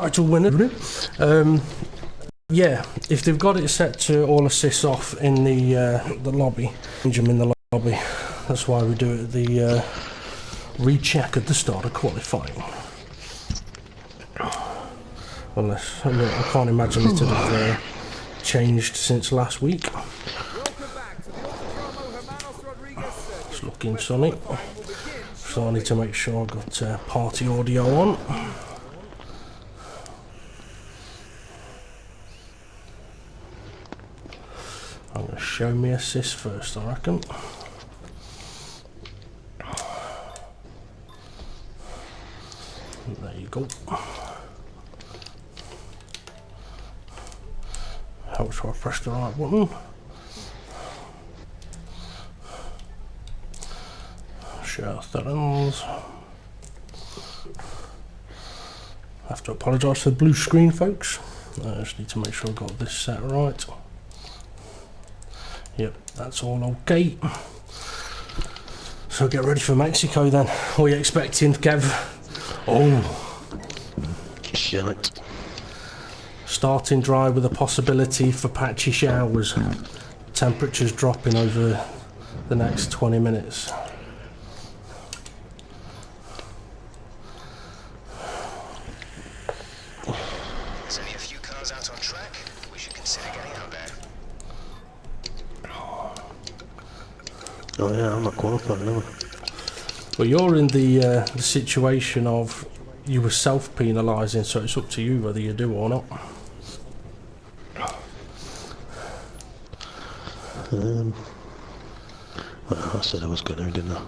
title winner. Yeah, if they've got it set to all assists off in the lobby, change them in the lobby. That's why we do it at the recheck at the start of qualifying. Unless, I can't imagine it to have changed since last week. It's looking sunny. So I need to make sure I've got party audio on. I'm going to show me assist first, I reckon. There you go. Helps if I press the right button. Share settings. I have to apologise for the blue screen, folks. I just need to make sure I've got this set right. Yep, that's all okay. So get ready for Mexico then. What are you expecting, Kev? Oh, shit. Starting dry with a possibility for patchy showers. Temperatures dropping over the next 20 minutes. There's only a few cars out on track. We should consider getting out there. Oh yeah, I'm not qualified, am I? Well, you're in the situation of you were self-penalising, so it's up to you whether you do or not. Well, I said I was going to, didn't I?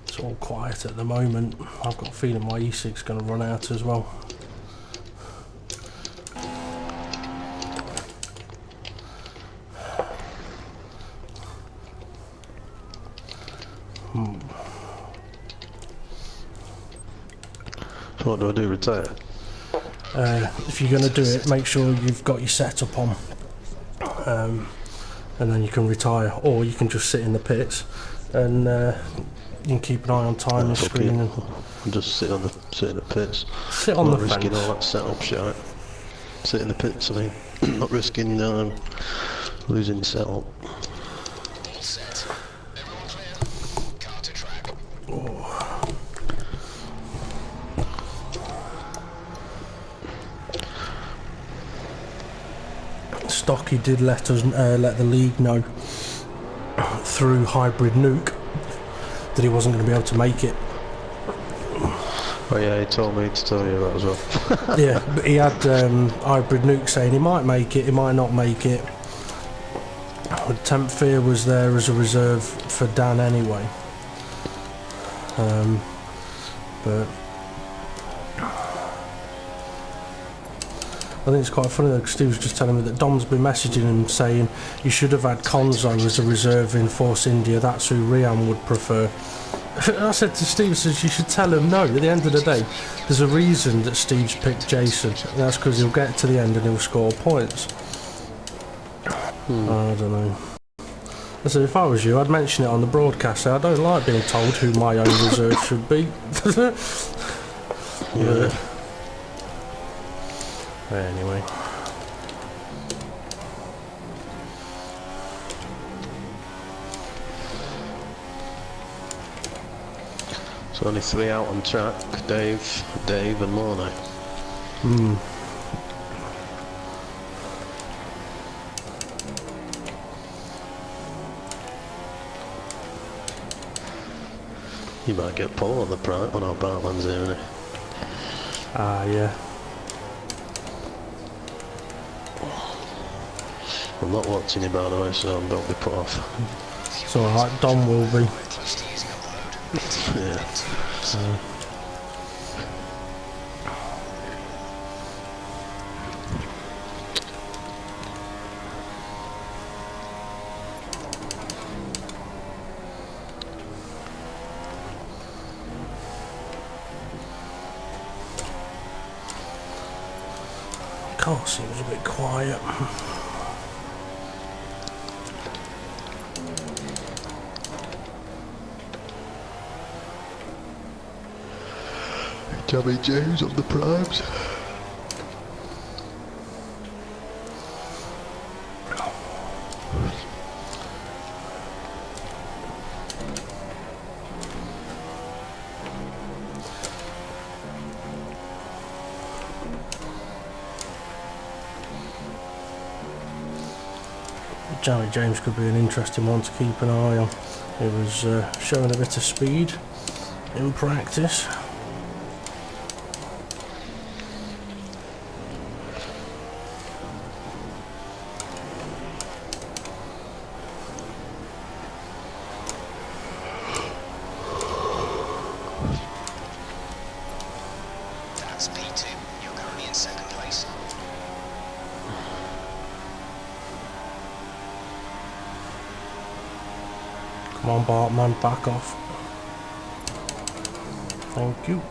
It's all quiet at the moment. I've got a feeling my e-cig's going to run out as well. So what do I do, retire? If you're going to do it, make sure you've got your setup on, and then you can retire, or you can just sit in the pits and you can keep an eye on time and screen. And I'll just sit in the pits. Sit on the fence. Not risking all that setup shit. Sit in the pits. I mean, not risking losing setup. All set. Everyone clear. Car to track. Stocky did let us let the league know through Hybrid Nuke that he wasn't going to be able to make it. Oh yeah, he told me to tell you that as well. Yeah, but he had Hybrid Nuke saying he might make it, he might not make it. Temp Fear was there as a reserve for Dan anyway. But I think it's quite funny though, because Steve was just telling me that Dom's been messaging him saying you should have had Konzo as a reserve in Force India, that's who Rian would prefer. I said to Steve, says you should tell him no. At the end of the day, there's a reason that Steve's picked Jason, and that's because he'll get to the end and he'll score points. I don't know. I said if I was you, I'd mention it on the broadcast. I don't like being told who my own reserve should be. Yeah. Anyway. So only 3 out on track, Dave and Mornay. You might get Paul on the prime on our Bartman's here, isn't he? Ah, yeah. I'm not watching you, by the way, so don't be put off. It's alright, Dom will be. Yeah. Car seems a bit quiet. Jammy James on the primes. Jammy James could be an interesting one to keep an eye on. He was showing a bit of speed in practice. That's P2. You're currently in second place. Come on, Bartman, back off. Thank you.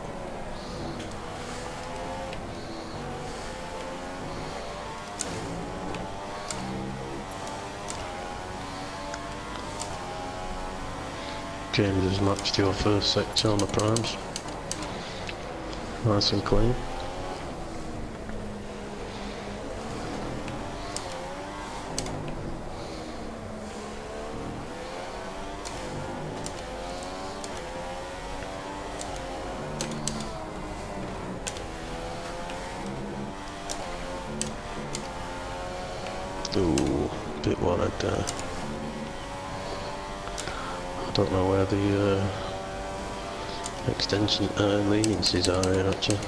James has matched your first sector on the primes. Nice and clean. Ooh, bit wide there. I don't know where the extension leniencies are here actually.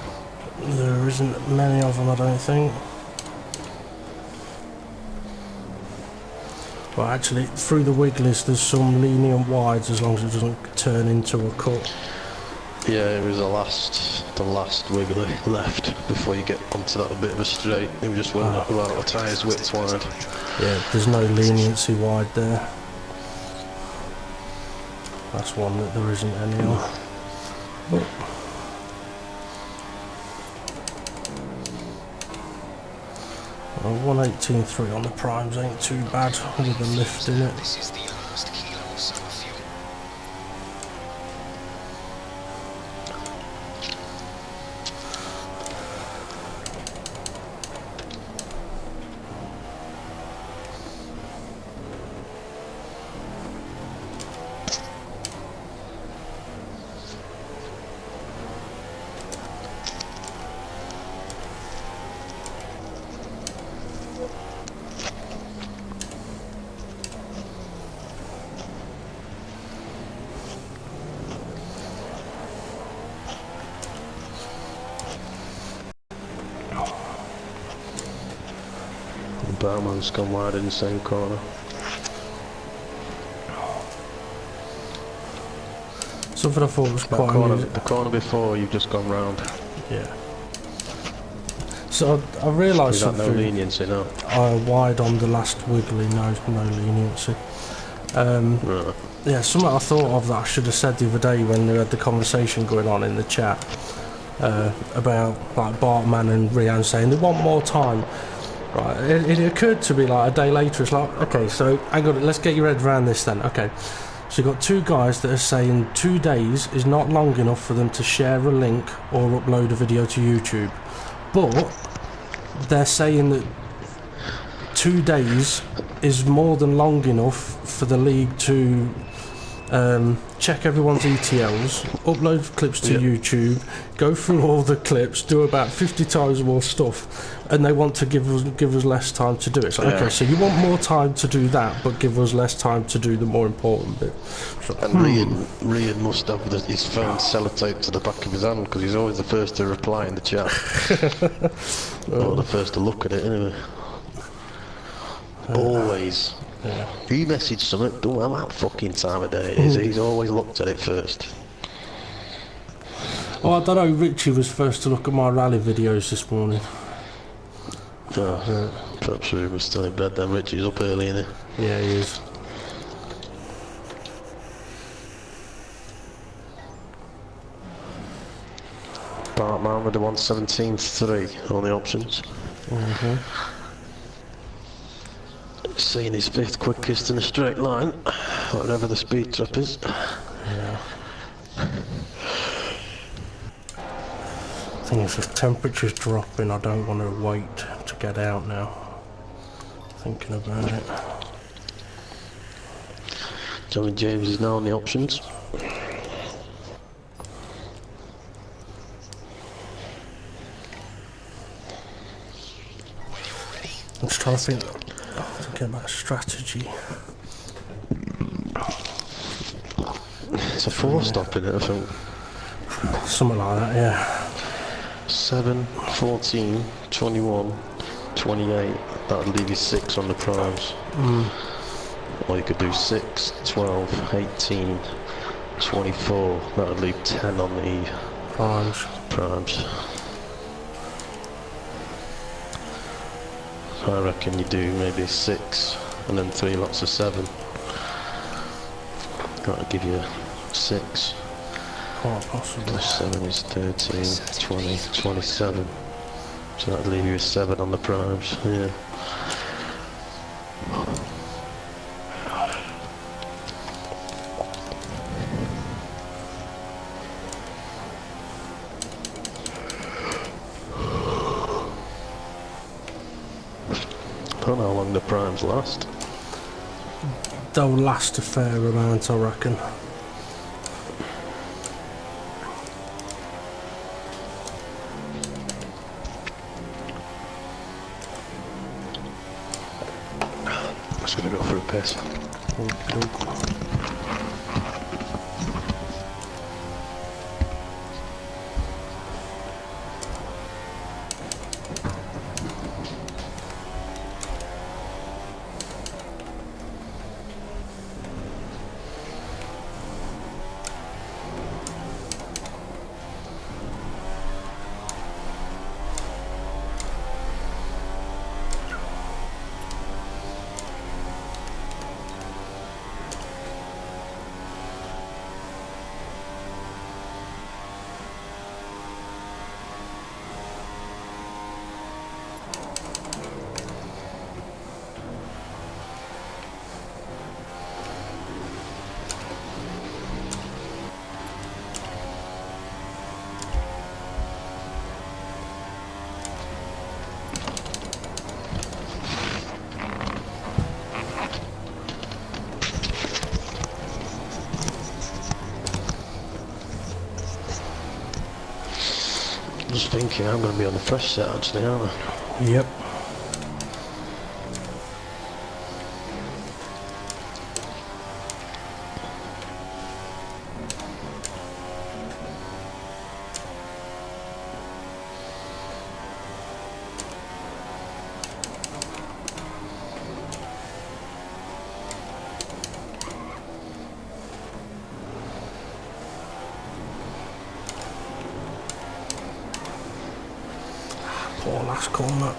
There isn't many of them, I don't think. Well, actually, through the wigglies, there's some lenient wides as long as it doesn't turn into a cut. Yeah, it was the last wiggly left before you get onto that bit of a straight. It just went about a tyre's width wide. Yeah, there's no leniency wide there. That's one that there isn't any of. Oh. Well, 118.3 on the primes ain't too bad with the lift in it. This is the last kilo of summer fuel. The barman's gone wide in the same corner. Something I thought was quite amusing. The corner before you've just gone round. Yeah. So I realised Is that no something. leniency now? Wide on the last wiggly, no leniency. Right. Yeah, something I thought of that I should have said the other day when we had the conversation going on in the chat about like Bartman and Rian saying they want more time. Right, it occurred to me like a day later. It's like, okay, so hang on, let's get your head around this then. Okay, so you've got two guys that are saying 2 days is not long enough for them to share a link or upload a video to YouTube, but they're saying that 2 days is more than long enough for the league to check everyone's ETLs, upload clips to YouTube, go through all the clips, do about 50 times more stuff, and they want to give us less time to do it. It's like, okay, so you want more time to do that, but give us less time to do the more important bit. So, And Rian must have his phone sellotaped to the back of his hand because he's always the first to reply in the chat. Or the first to look at it anyway. Always. Yeah. If you message something, don't know what fucking time of day it is. He's always looked at it first. Well, I don't know, Richie was first to look at my rally videos this morning. Perhaps he was still in bed then. Richie's up early, isn't he? Yeah, he is. Bartman with the 117.3 on the options. Seeing his fifth quickest in a straight line, whatever the speed trap is. Yeah. thing is, if temperature's dropping, I don't want to wait to get out now. Thinking about it. Johnny James is now on the options. I'm just trying to think. Thinking about strategy. It's a 4-stop in it, I think. Something like that, yeah. 7, 14, 21, 28. That'll leave you 6 on the primes. Or you could do 6, 12, 18, 24. That would leave 10 on the primes. I reckon you do maybe 6 and then 3 lots of 7. That'll give you 6. Quite possibly. Plus 7 is 13, 20, 27. So that'll leave you with 7 on the primes, yeah. I don't know how long the primes last. They'll last a fair amount, I reckon. I'm just going to go for a piss. Okay. Just thinking, I'm going to be on the fresh set actually, aren't I? Yep. Poor last corner.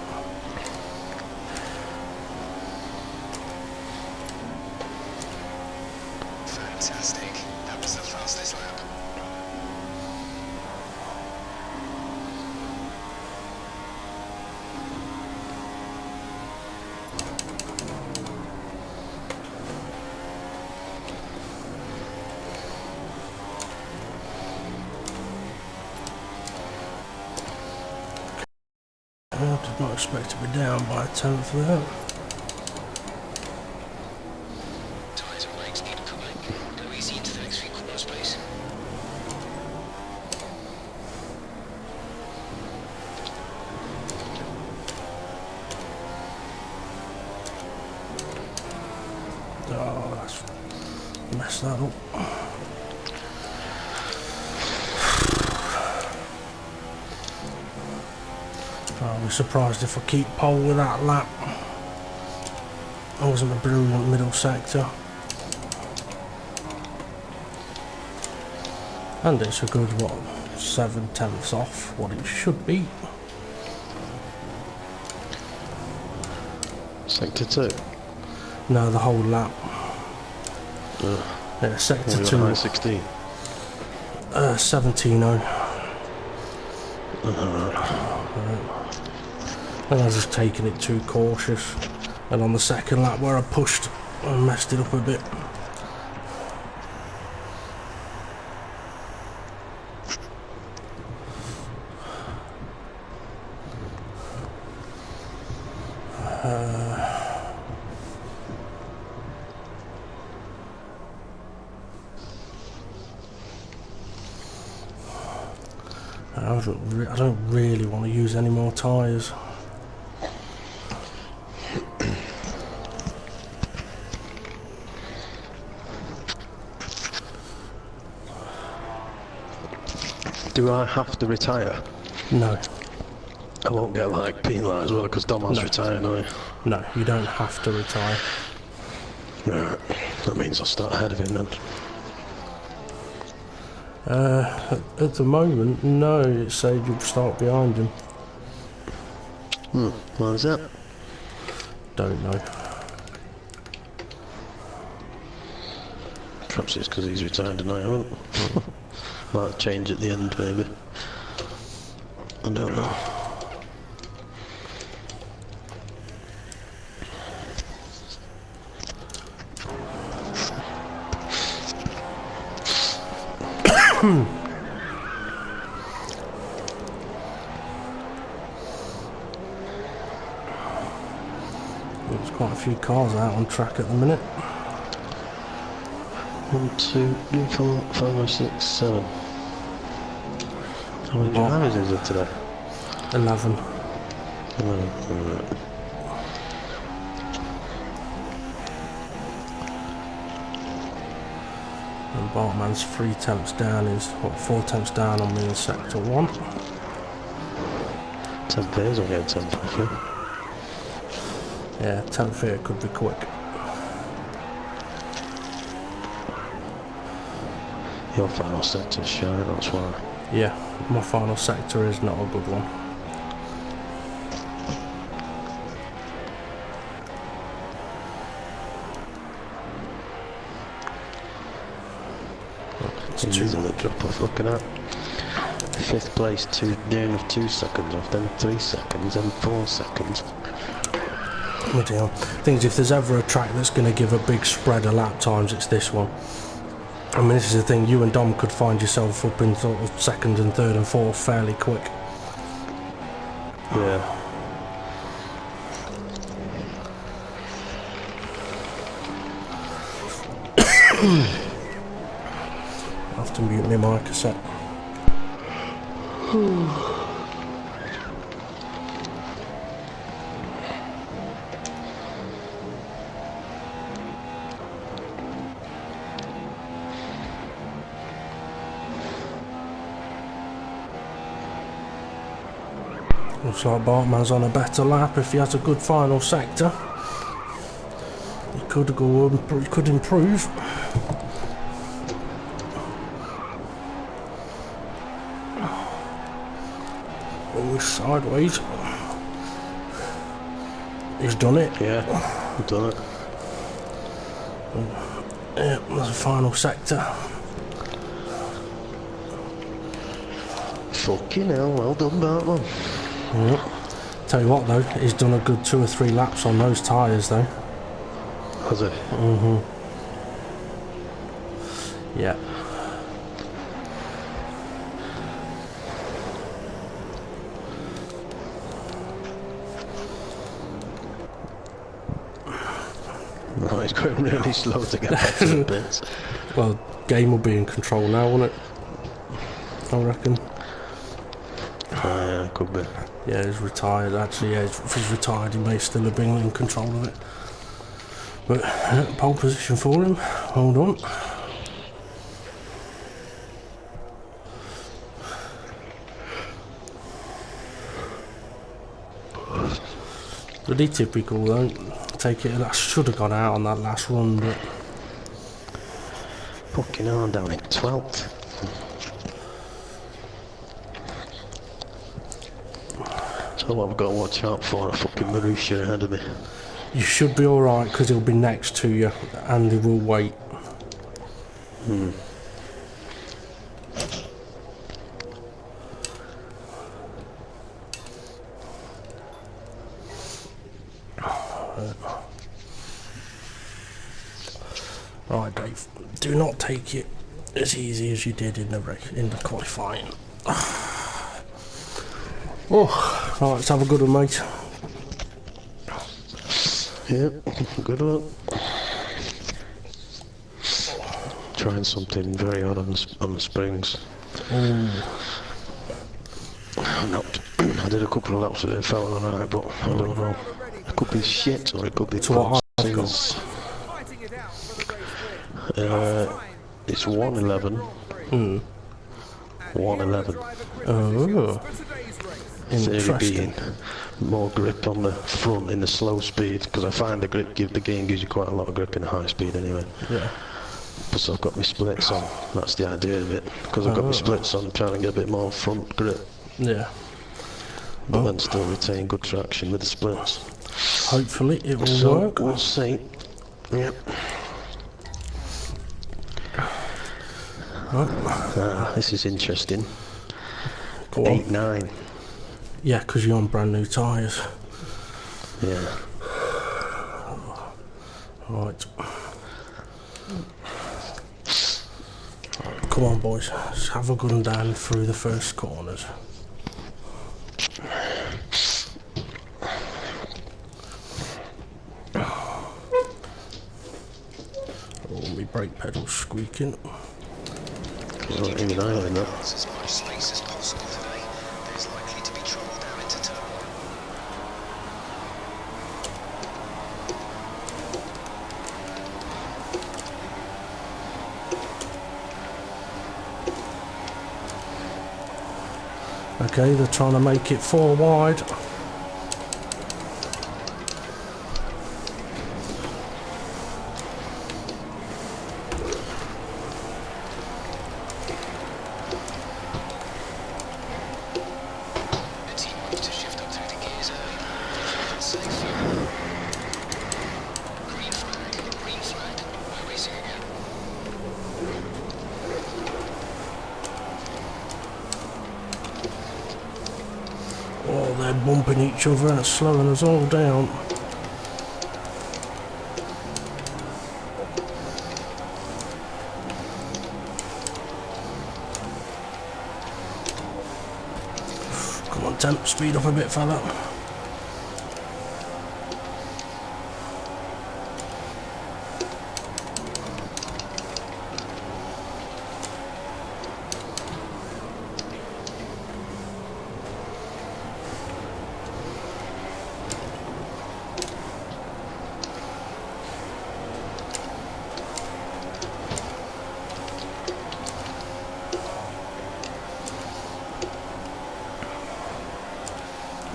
Fantastic. That was the fastest lap. I did not expect to be down by a tenth there. Tyres and brakes need cooling. Go easy into the next few corners, please. Oh, that's messed that up. I'll be surprised if I keep pole with that lap. It wasn't a brilliant middle sector. And it's a good, what, 7/10 off what it should be. Sector 2? No, the whole lap. Yeah, sector 2. High 16. 17.0. I think I was just taking it too cautious. And on the second lap where I pushed, I messed it up a bit. I don't really want to use any more tyres. Do I have to retire? No. I won't get like penalised as well because Dom has retired, no? No, you don't have to retire. Right, that means I'll start ahead of him then. At the moment, no, it said you'd start behind him. Why is that? Don't know. Perhaps it's because he's retired and I haven't. Might change at the end, maybe. I don't know. There's quite a few cars out on track at the minute. 1, 2, 3, 4, 5, 6, 7. How many drivers is there today? 11. And Bartman's 3 tenths down is, 4 tenths down on me in sector 1. 10 pairs, I'll get 10 for you. Yeah, 10th here could be quick. Your final sector's showing, that's why. Yeah, my final sector is not a good one. It's using the drop off, looking at. 5th place, 2 down of 2 seconds off, then 3 seconds, then 4 seconds. Bloody hell. Thing is, if there's ever a track that's going to give a big spread of lap times, it's this one. I mean, this is the thing, you and Dom could find yourself up in sort of 2nd and 3rd and 4th fairly quick. Yeah. I have to mute my mic a sec. Looks like Bartman's on a better lap if he has a good final sector. He could go, could improve. Oh, sideways. He's done it. Yeah, I've done it. Yeah, there's a final sector. Fucking hell, well done, Bartman. Yep. Tell you what though, he's done a good 2 or 3 laps on those tyres though. Has it? Yeah. No, it's going really slow to get back to the bits. Well, game will be in control now, won't it? I reckon. Yeah, could be. Yeah, he's retired actually. Yeah, if he's retired, he may still have been in control of it. But pole position for him. Hold on. Pretty typical though. Take it. I should have gone out on that last run, but Fucking hell, I'm down in 12th. So what I've got to watch out for, a fucking Marussia ahead of me. you should be all right because he'll be next to you, and he will wait. Right, Dave. Do not take it as easy as you did in the qualifying. Oh, right, let's have a good one, mate. Yep, good luck. Trying something very hard on the springs. No, I did a couple of laps with it, felt alright, but I don't know. It could be shit or it could be To what I've got. Parsons. It's 111. 111. Oh, Theory interesting. being more grip on the front in the slow speed, because I find the game gives you quite a lot of grip in the high speed anyway. Yeah. Plus I've got my splits on, that's the idea of it. Because I've got my splits on, I'm trying to get a bit more front grip, Yeah. but then still retain good traction with the splits. Hopefully it will So, work. we'll see. Yep. This is interesting. Go on. 8-9. Yeah, because you're on brand new tyres. Yeah. Right. Come on, boys. Let's have a gun down through the first corners. Oh, my brake pedal's squeaking. Not even I know that. As much space as possible today. There's likely to be trouble down into turn 1. Okay, they're trying to make it 4 wide. The team wants to shift up through the gears early. Keep it safe. Green flag. Green flag. We're racing again. Oh, they're bumping each other and slowing us all down. Come on, temp, speed up a bit, fella.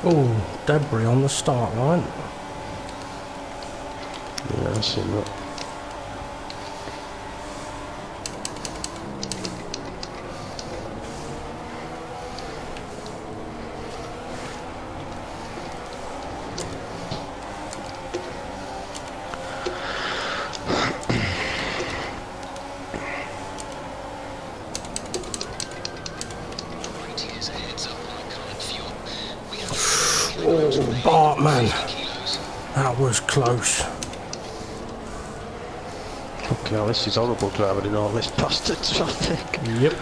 Oh, debris on the start line. Yeah, I've seen that. Right, here's a heads up on current fuel. We have Oh, Bartman. 50 kilos. That was close. Fucking hell, this is horrible driving in all this bastard traffic. Yep.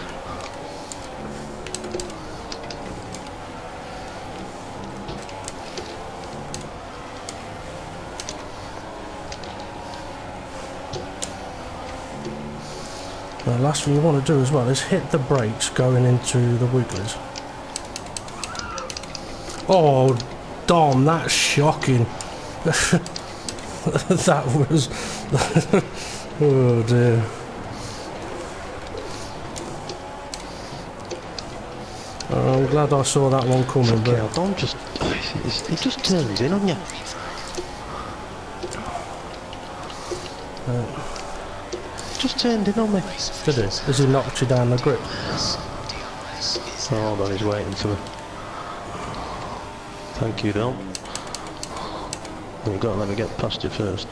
The last thing you want to do as well is hit the brakes going into the wigglers. Oh, Dom, that's shocking. That was... oh dear. I'm glad I saw that one coming, Fucking but... hell, don't just... He just turns in on you. Just turned in on me. Did he? Has he knocked you down the grip? Oh, hold on, he's waiting for me. Thank you, Dom. You've got to let me get past you first.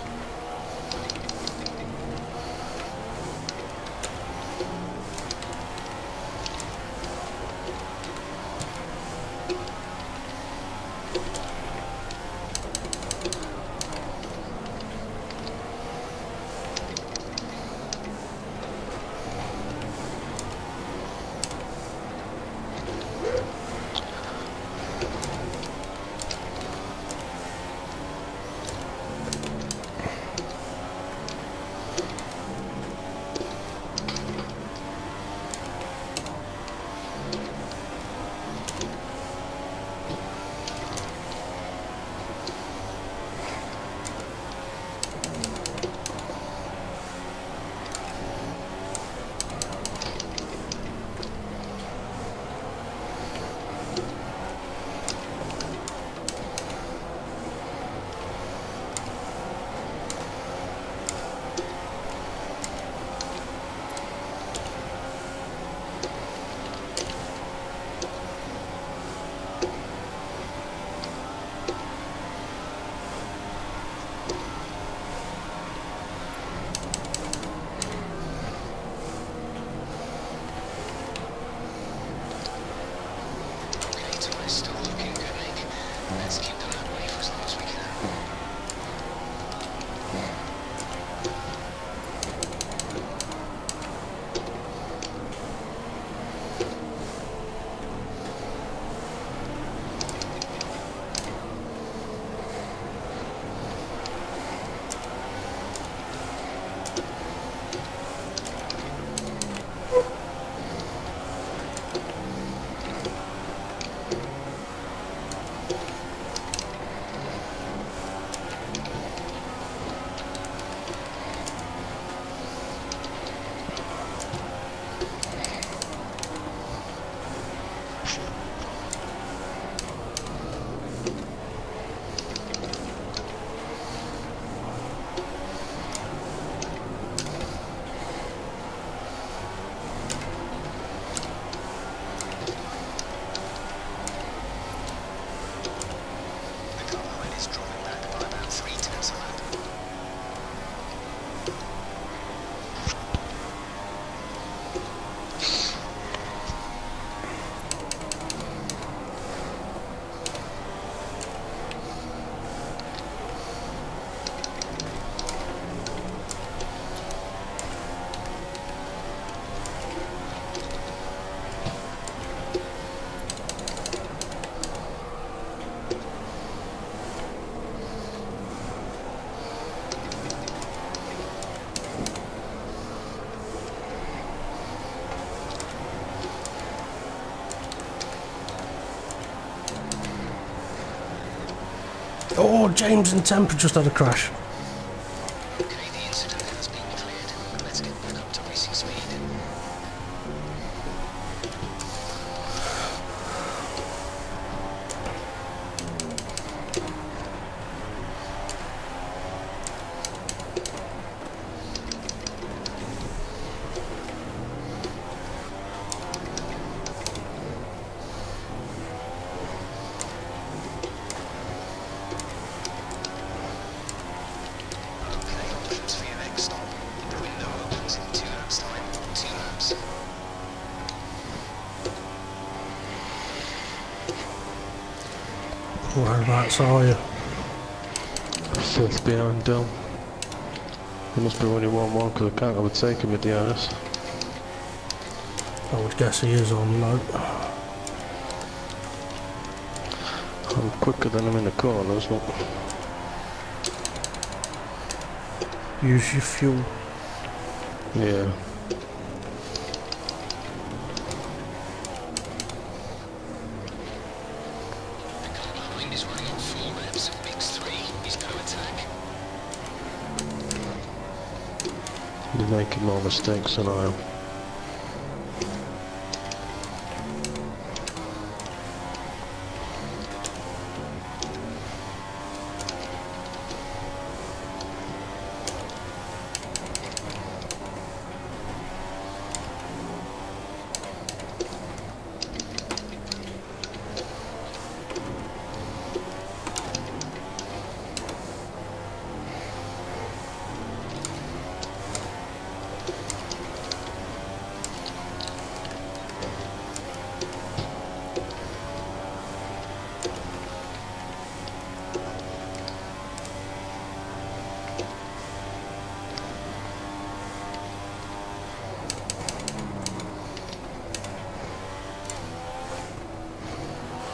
Oh, James and Temper just had a crash. Okay, the incident has been cleared. Let's get back up to racing speed. Okay, options for your next stop. The window opens in 2 laps time. 2 laps. Whereabouts are you? 5th behind Dom. There must be only 1-1 because I can't overtake him with the honest. I would guess he is on low. I'm quicker than him in the corners, look. Use your fuel. Yeah. The car behind is running on 4 revs. Mix 3. He's going to attack. You're making more mistakes than I am.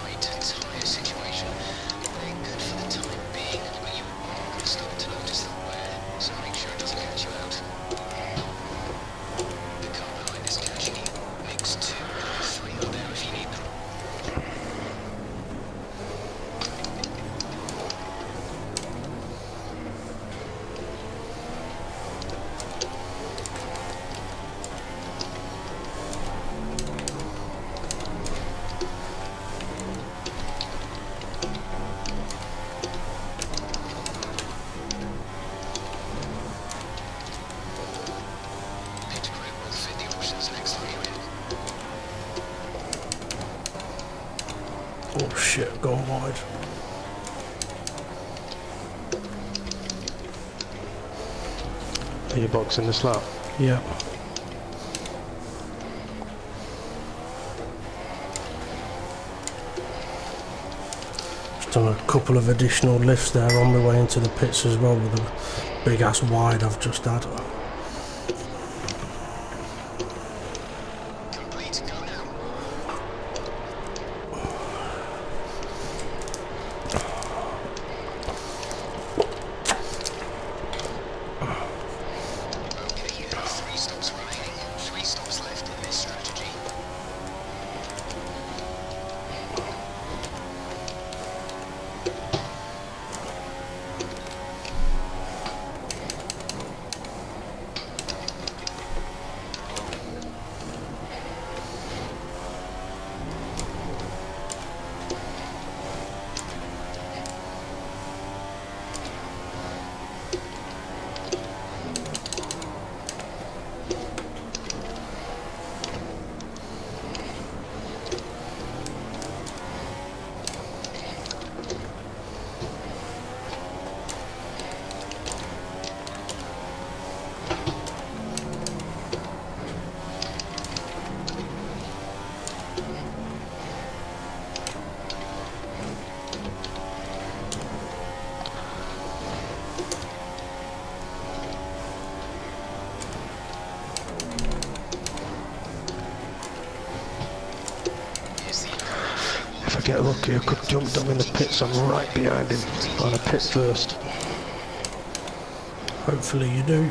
Right, tyre situation. Very good for the time being, but you are going to start to notice the wear, so make sure it doesn't catch you out. The car behind is catching you. Mix 2 and 3 are there if you need them. Pit crew will fit the options next time you're in. Oh shit, gone wide. Are you boxing this lap? Yeah. Just done a couple of additional lifts there on my way into the pits as well with the big ass wide I've just had. Complete, go now. Okay, you have 3 stops remaining. 3 stops left in this strategy. If I get lucky, I could jump down in the pits. I'm right behind him on a pit first. Hopefully you do.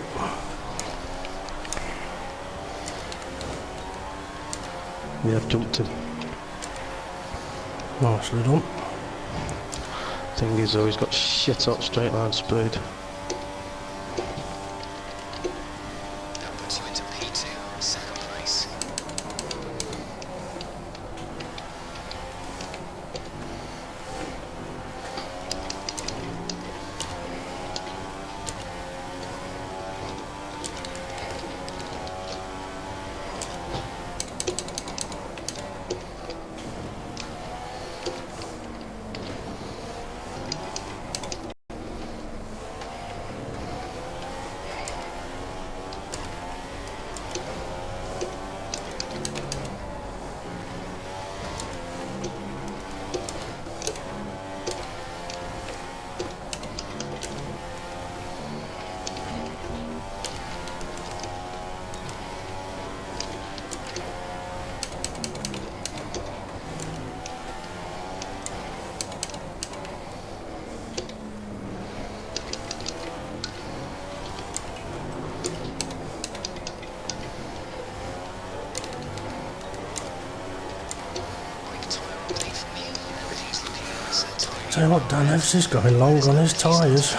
Yeah, I've jumped him. Nicely done. Thing is though, he's got shit hot straight line speed. That puts you into P2, second place. Tell you what, Dan Evans is going long on his tyres.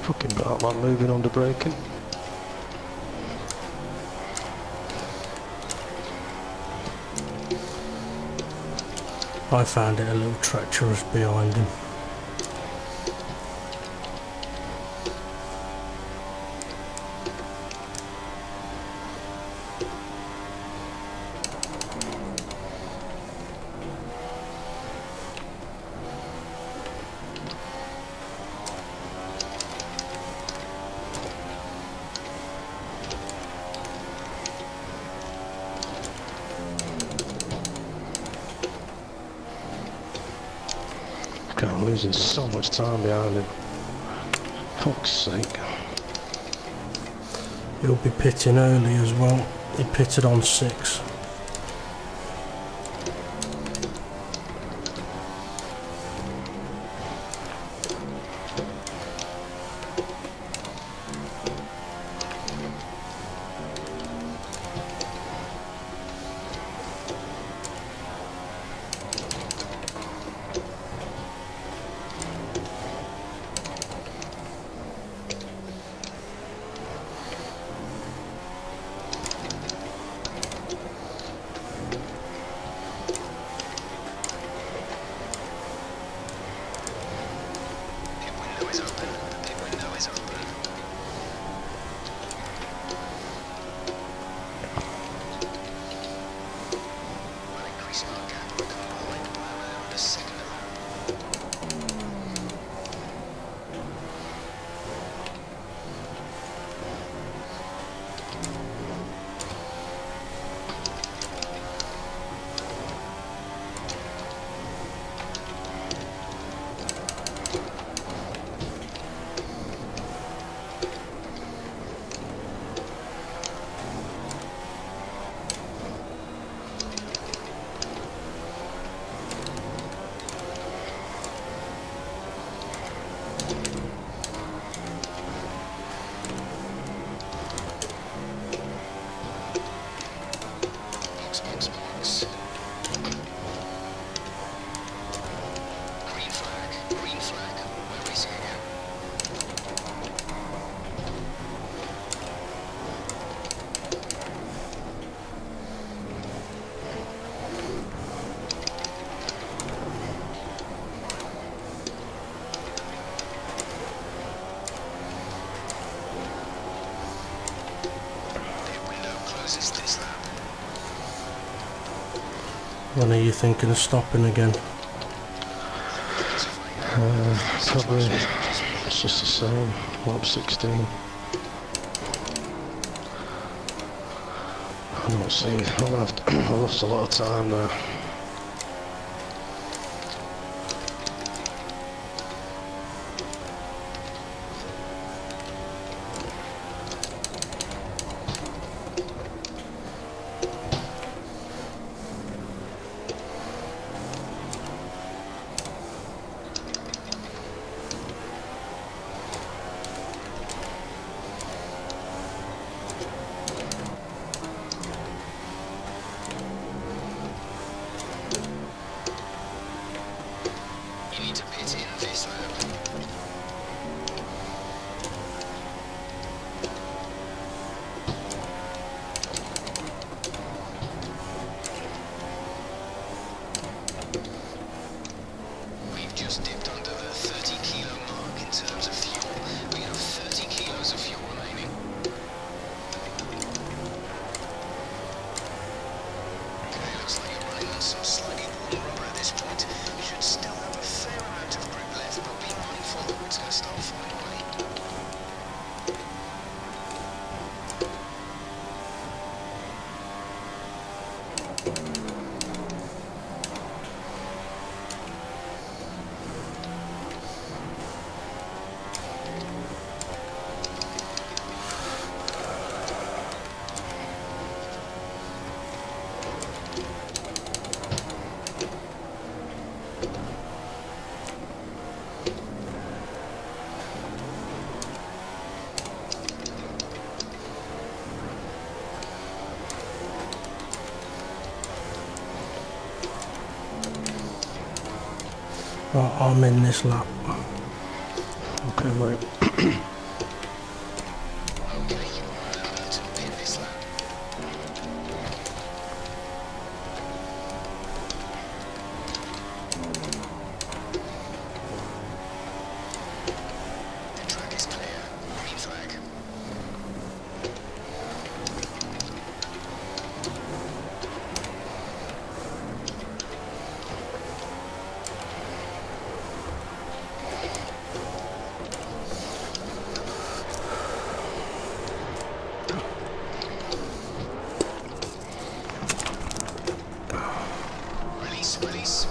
Fucking Batman moving under braking. I found it a little treacherous behind him. God, I'm losing so much time behind him. Fuck's sake. He'll be pitting early as well. He pitted on 6. smart gap. I come behind by around a second a lap. Box, box, box. Green flag, green flag. We're racing again. Pit window closes this lap. When are you thinking of stopping again? Probably it's just the same. Lap 16. I don't see. I lost a lot of time there. You need to pit in this lap. We've just dipped under the 30 kilo mark in terms of fuel. We have 30 kilos of fuel remaining. Okay, looks like you're running on some slightly worn rubber at this point. You should still have a fair amount of grip left, but be mindful, it's going to start falling away. Right, I'm in this lap. Okay, mate. Okay, remember to pit this lap. The track is clear. Green flag. Release, release.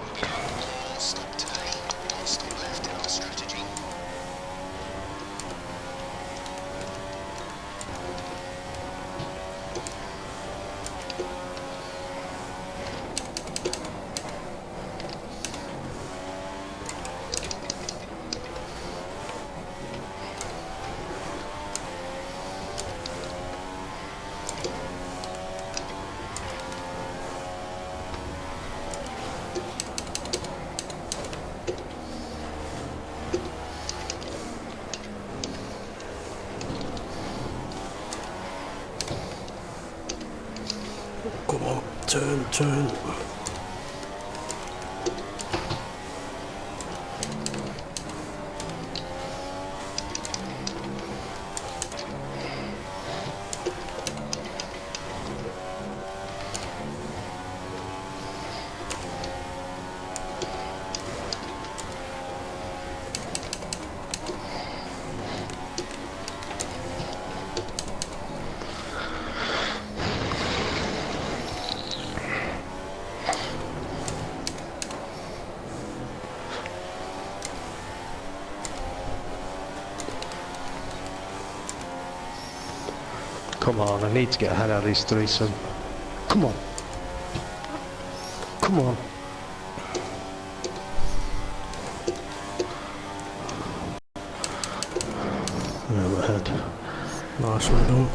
We'll be on one more stop today. One stop left in our strategy. Come on, turn. Come on, I need to get ahead out of these three, son. Come on. Come on. Yeah, I'm ahead. Nice, well done.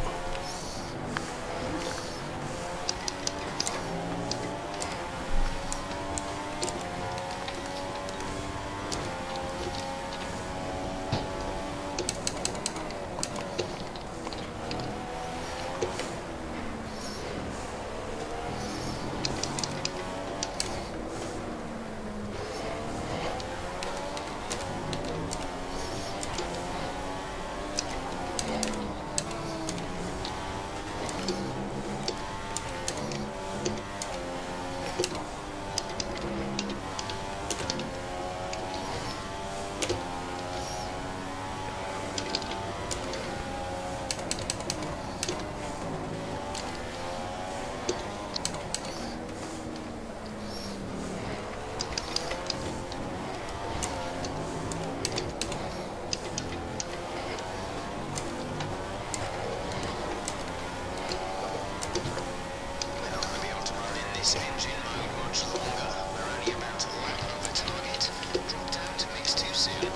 This engine mode much longer. We're only about to lap over target. Drop down to mix too soon.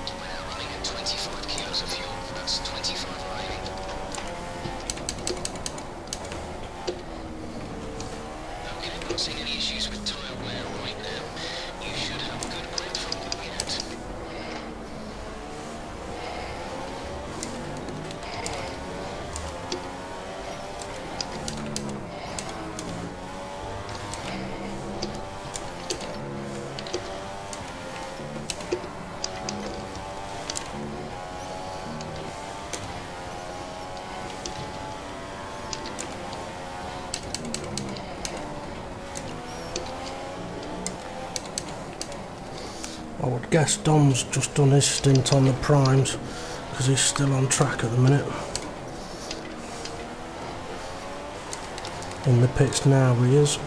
We're now running at 25 kilos of fuel. That's 25 remaining. Okay, not seeing any issues with tyre wear right now. You should have good grip from what we had. I would guess Dom's just done his stint on the primes because he's still on track at the minute. In the pits now he is.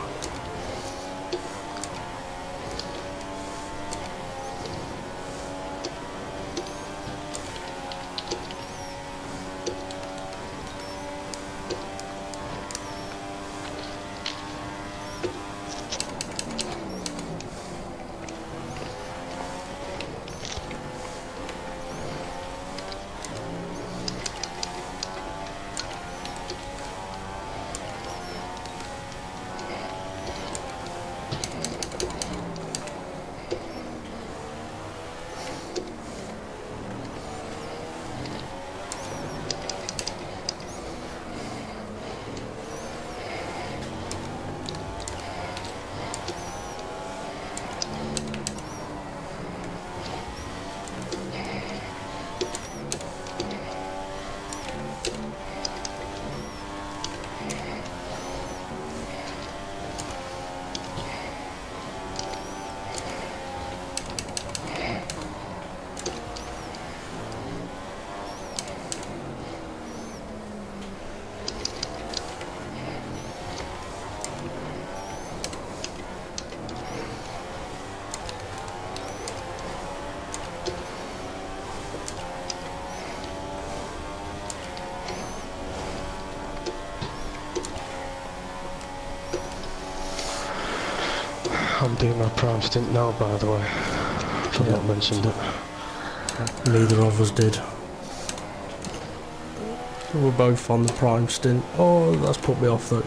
I'm doing my prime stint now, by the way. I've not mentioned it. Neither of us did. We're both on the prime stint. Oh, that's put me off though.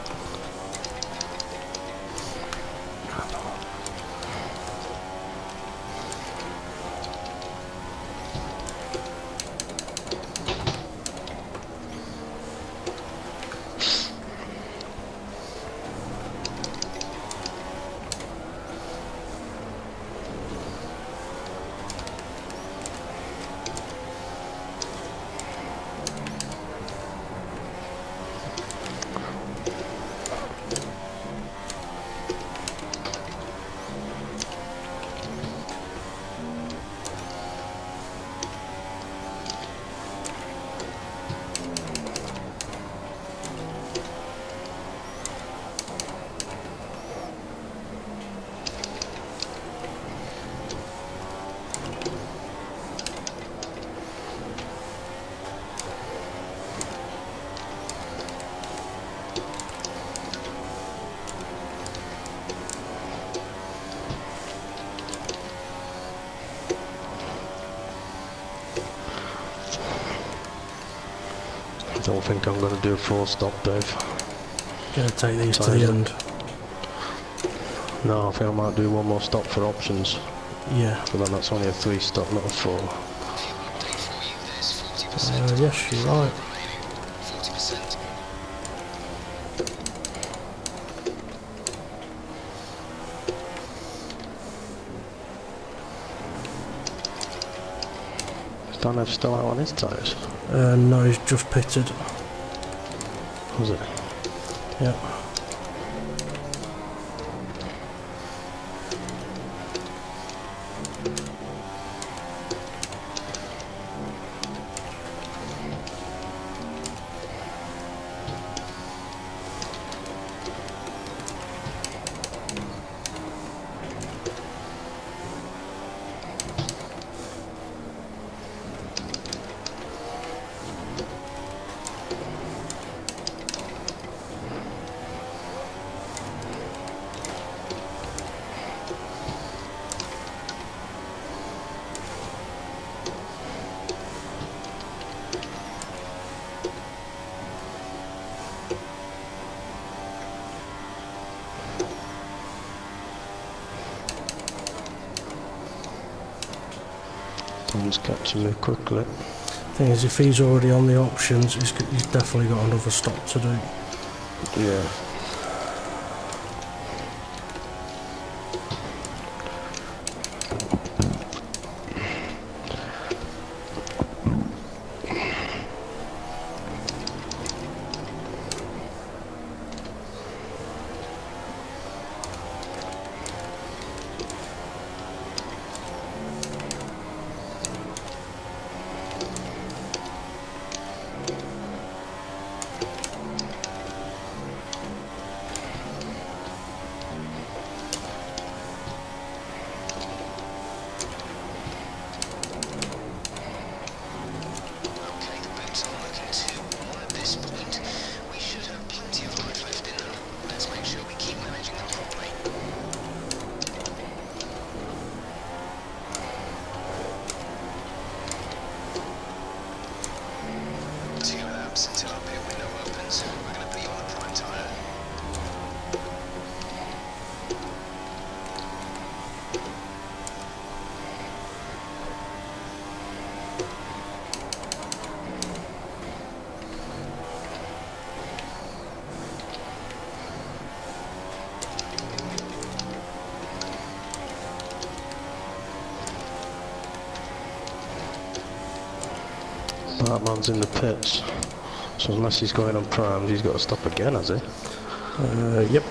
don't think I'm going to do a 4-stop, Dave. Gonna take these to Sorry. the end. No, I think I might do one more stop for options. Yeah. But then that's only a 3-stop, not a 4. Update for you, there's 40% Yes, you're right. remaining. 40%. Is Danev still out on his tyres? No, he's just pitted. Was it? Yeah. Tom's catching me quickly. Thing is, if he's already on the options, he's definitely got another stop to do. Yeah. Okay, the boots aren't looking too warm at this point. We should have plenty of life left in them. Let's make sure we keep managing them properly. 2 laps until our pit window opens. We're going to put you on the prime tyre. Batman's in the pits. So unless he's going on primes, he's got to stop again, has he? Yep.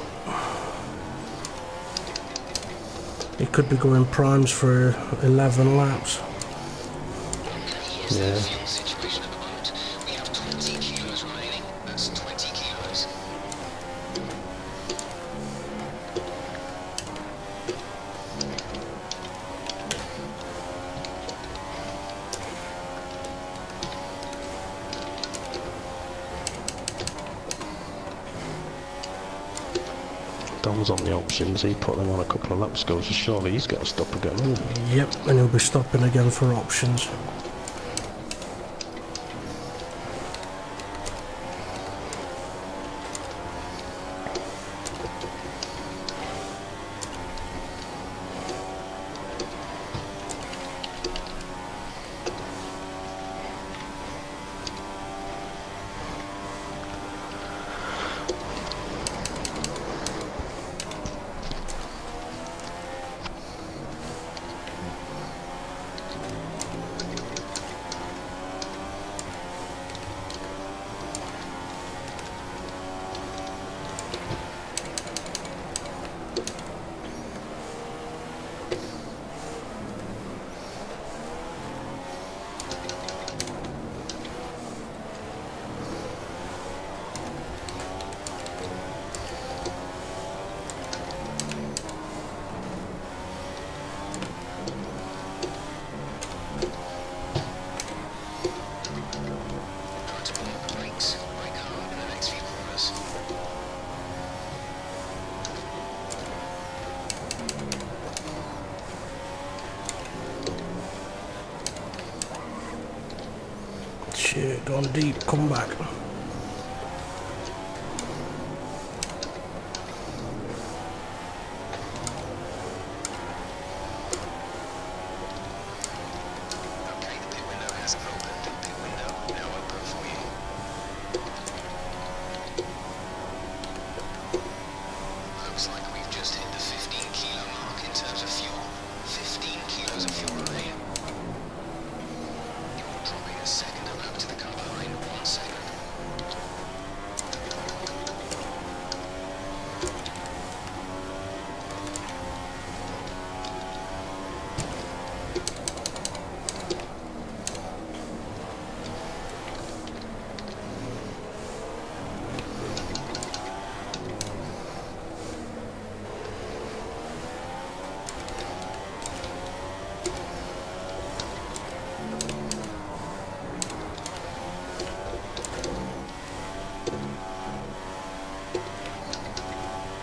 He could be going primes for 11 laps. Yes, Yeah. the fuel situation at the moment. We have 20 kilos remaining. That's 20 kilos. Dom's on the options, he put them on a couple of laps ago, so surely he's got to stop again, hasn't he? Yep, and he'll be stopping again for options. Shit, gone deep, come back. has opened. Pit window now open for you. Looks like we've just hit the 15 kilo mark in terms of fuel. 15 kilos of fuel remain. You're dropping a second of lap to the car behind. 1 second.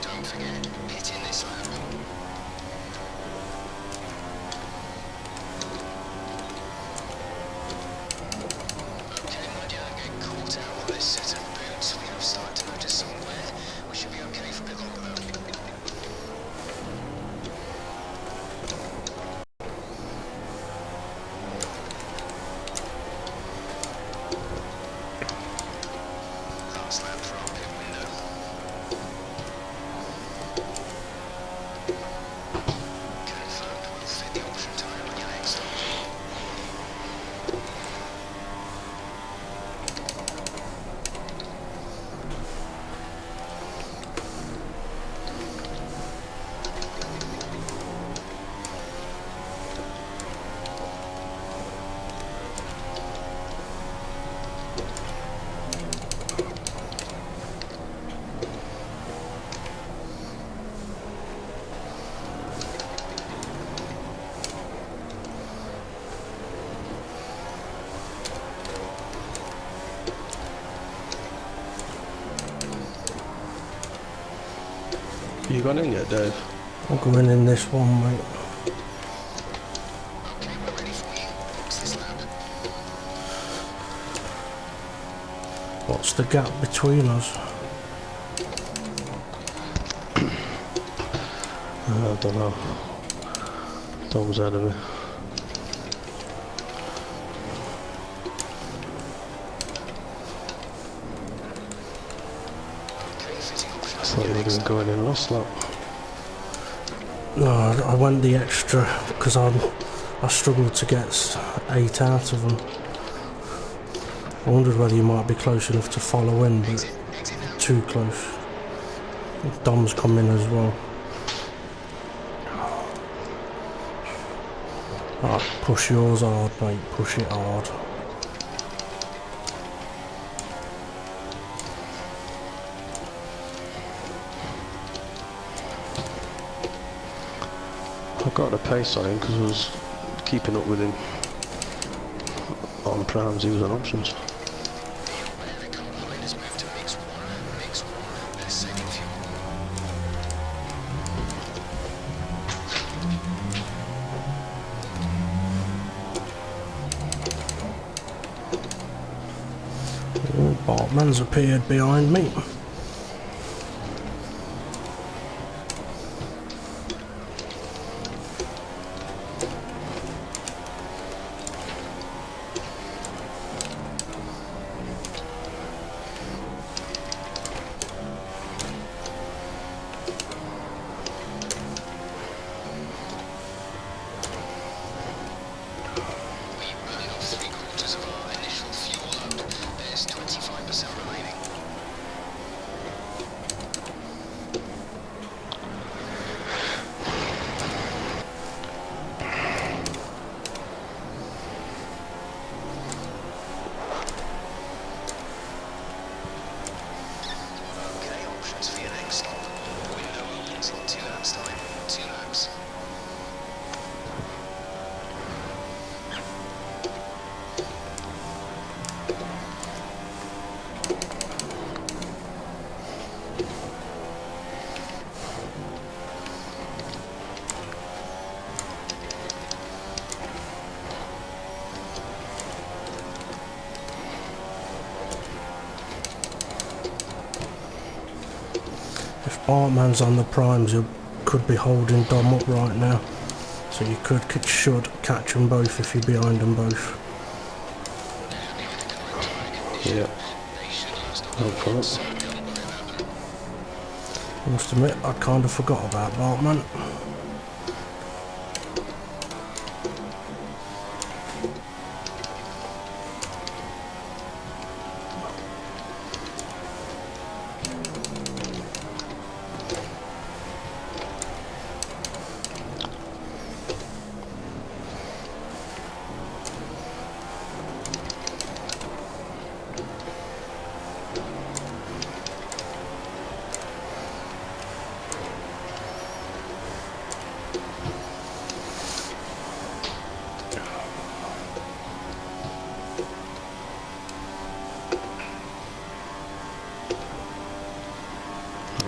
Don't forget, hit in this lap. Okay, my dear, get caught out on this set of boots. We have started to notice some wear. We should be okay for a bit longer though. Last lap for our pit window. Confirmed, we'll fit the option tyre on your next stop. You gone in yet, Dave? I'm going in this one, mate. Okay, we're ready for you. What's this lap? What's the gap between us? I don't know. Tom's ahead of me. Okay, fitting options I for thought your you were next going to go in last lap. No, I went the extra because I struggled to get 8 out of them. I wondered whether you might be close enough to follow in, but exit now. too close. Dom's coming as well. Right, push yours hard, mate. Push it hard. I got the pace on him because I was keeping up with him on prams. He was on options. Be aware the car behind has moved to mix 1. Mix 1. They're saving fuel. Oh, Bartman's appeared behind me. We burned off 3/4 of our initial fuel load. There's 25% remaining. Okay, options for your next stop. Window opens in 2 laps time. 2 laps. If Bartman's on the primes, you could be holding Dom up right now. So you should catch them both if you're behind them both. Yeah. No problem. I must admit, I kind of forgot about Bartman.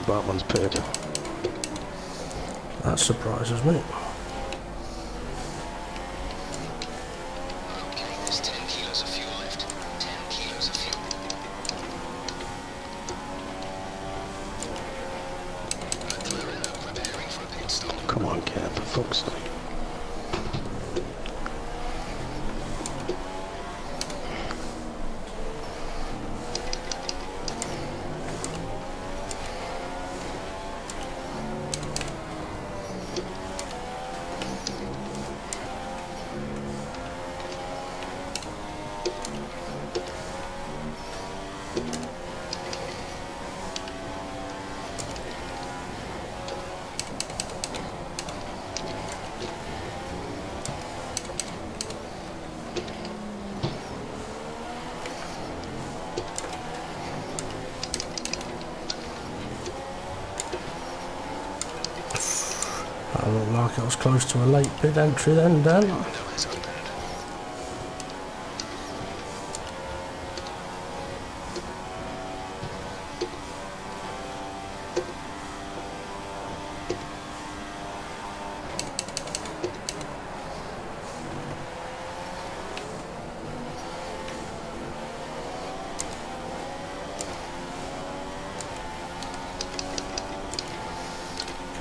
Bartman's pitted. That surprises me. Okay, there's 10 kilos of fuel left. 10 kilos of fuel. McLaren are preparing for a pit stop. Come on, Kev, for fuck's sake. That looked like it was close to a late pit entry then, Dan. Underwear's unburned.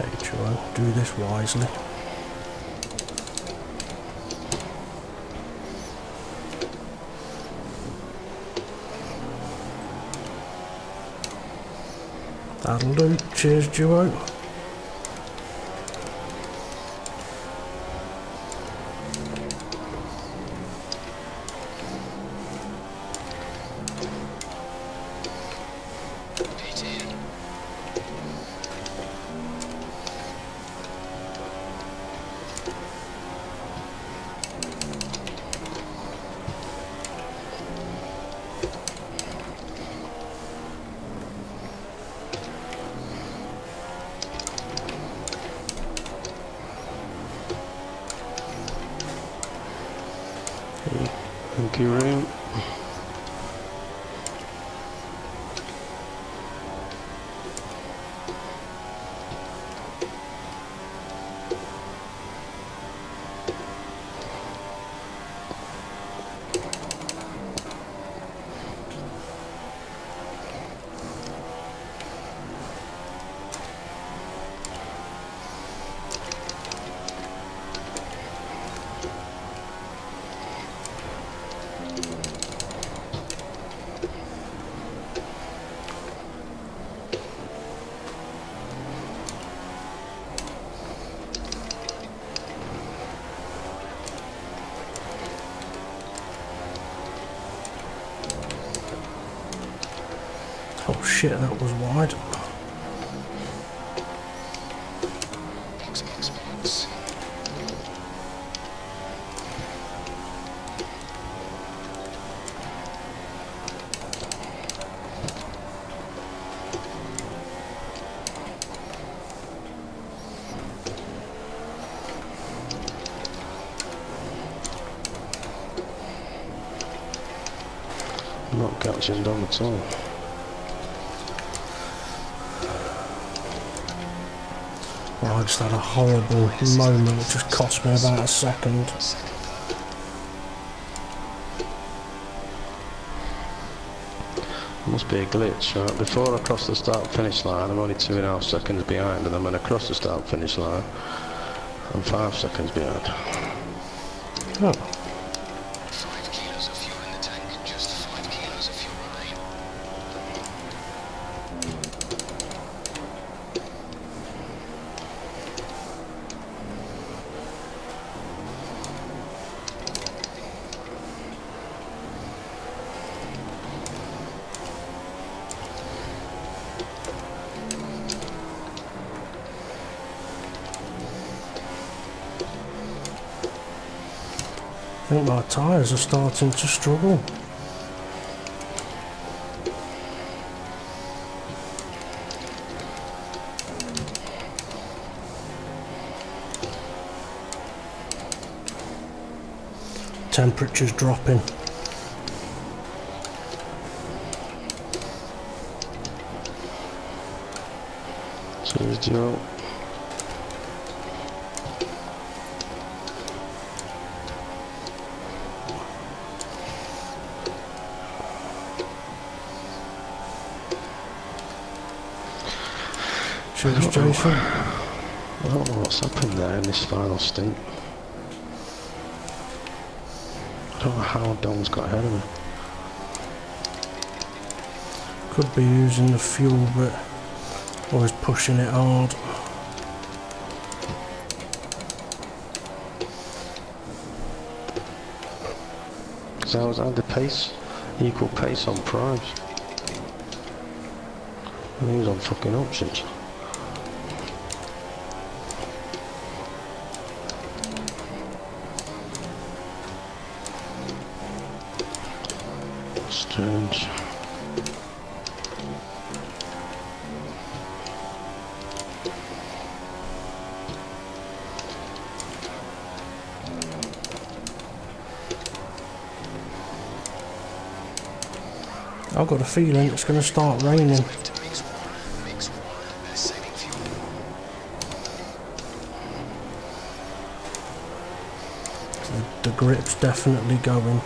Okay, Joe, do this wisely. That'll do. Cheers, duo. Pit in. Thank you, room. Oh shit, that was wide. Xbox box. Not catching Dom at all. Oh, I just had a horrible moment that just cost me about a second. Must be a glitch, right? Before I cross the start finish line, I'm only 2.5 seconds behind, and then when I cross the start finish line, I'm 5 seconds behind. Oh, 5 kilos of fuel in the tank. Just 5 kilos of fuel remaining. think my tyres are starting to struggle. Temperature's dropping. Zero. Cheers, Jason. I don't know what's happened there in this final stint. I don't know how Dom's got ahead of me. Could be using the fuel, but always pushing it hard. So I was at the pace, equal pace on primes. And he was on fucking options. Strange. I've got a feeling it's going to start raining. The grip's definitely going.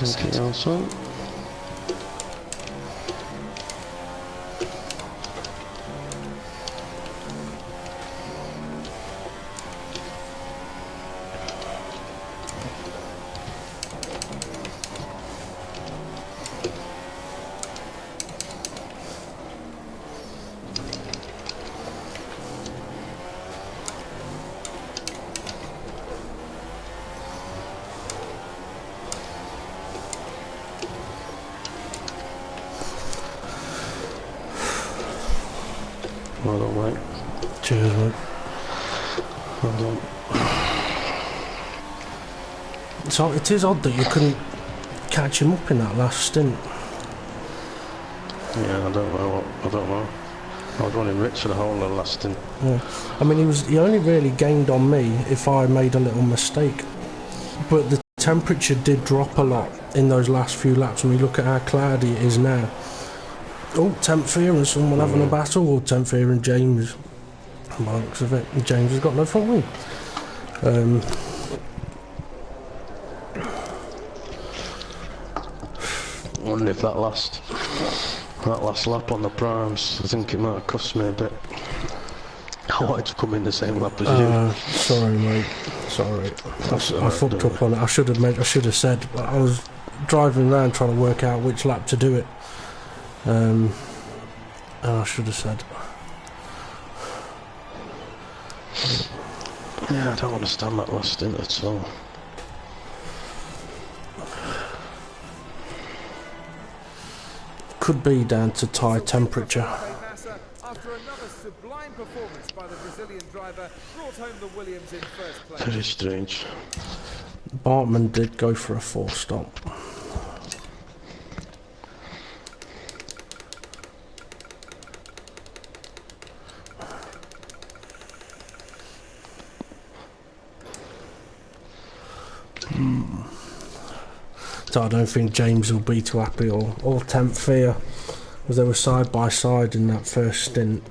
Anything else on? Well done, mate. Cheers, mate. Well done. So it is odd that you couldn't catch him up in that last stint. Yeah, I don't know. I was running rich for the whole of the last stint. Yeah. I mean, he only really gained on me if I made a little mistake. But the temperature did drop a lot in those last few laps when we look at how cloudy it is now. Oh, Temp Fear and someone having a battle. Or Temp Fear and James. By the looks of it. James has got no front wing. I wonder if that last lap on the primes, I think it might have cost me a bit. I wanted to come in the same lap as you. Sorry, mate. Sorry. I fucked up on it. I should have said. I was driving around trying to work out which lap to do it. And I should have said. Yeah, I don't understand that last stint at all. Could be down to tyre temperature. After another sublime performance by the Brazilian driver, brought home the Williams in first place. Very strange. Bartman did go for a 4-stop. So I don't think James will be too happy or Temp Fear, because they were side by side in that first stint.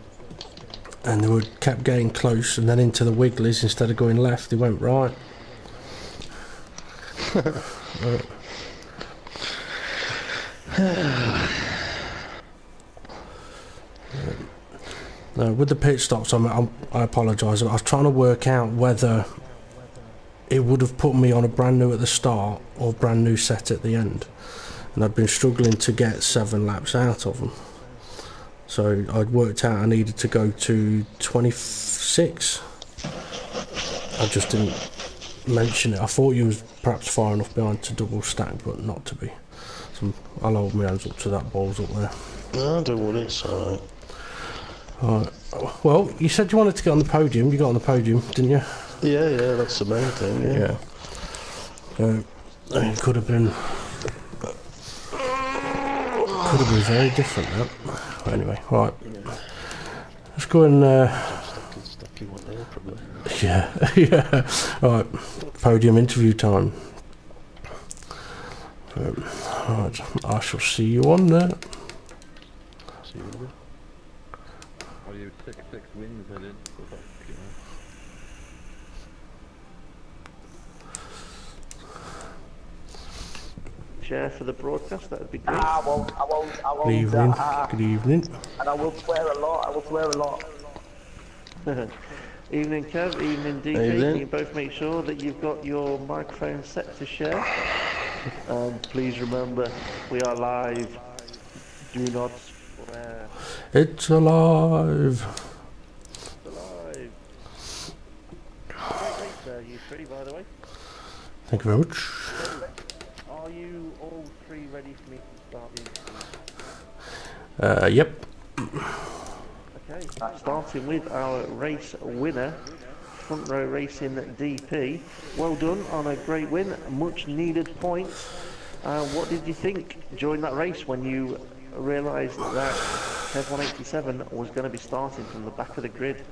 and they were kept getting close, and then into the wigglies instead of going left, they went right. With the pit stops, I apologise. I was trying to work out whether it would have put me on a brand new at the start or brand new set at the end, and I'd been struggling to get 7 laps out of them. So I'd worked out I needed to go to 26. I just didn't mention it. I thought you was perhaps far enough behind to double stack, but not to be. So I'll hold my hands up to that balls up there. No, don't worry, it's alright. Alright. Well, you said you wanted to get on the podium. You got on the podium, didn't you? Yeah, that's the main thing, yeah. It could have been very different, that. But anyway, right. Let's go and yeah. Right, podium interview time. Right, I shall see you on there. See you later. Are you 6 wins headed? Share for the broadcast, that would be great. I won't. Good evening. Good evening. And I will swear a lot. Evening Kev, evening DP. Evening. Can you both make sure that you've got your microphone set to share? And please remember, we are live. Do not swear. It's alive. Alive. Great, sir. You three, by the way. Thank you very much. Are you all three ready for me to start the interview? Yep. Okay, starting with our race winner, Front Row Racing DP. Well done on a great win, much needed point. What did you think during that race when you realised that Kev 187 was going to be starting from the back of the grid?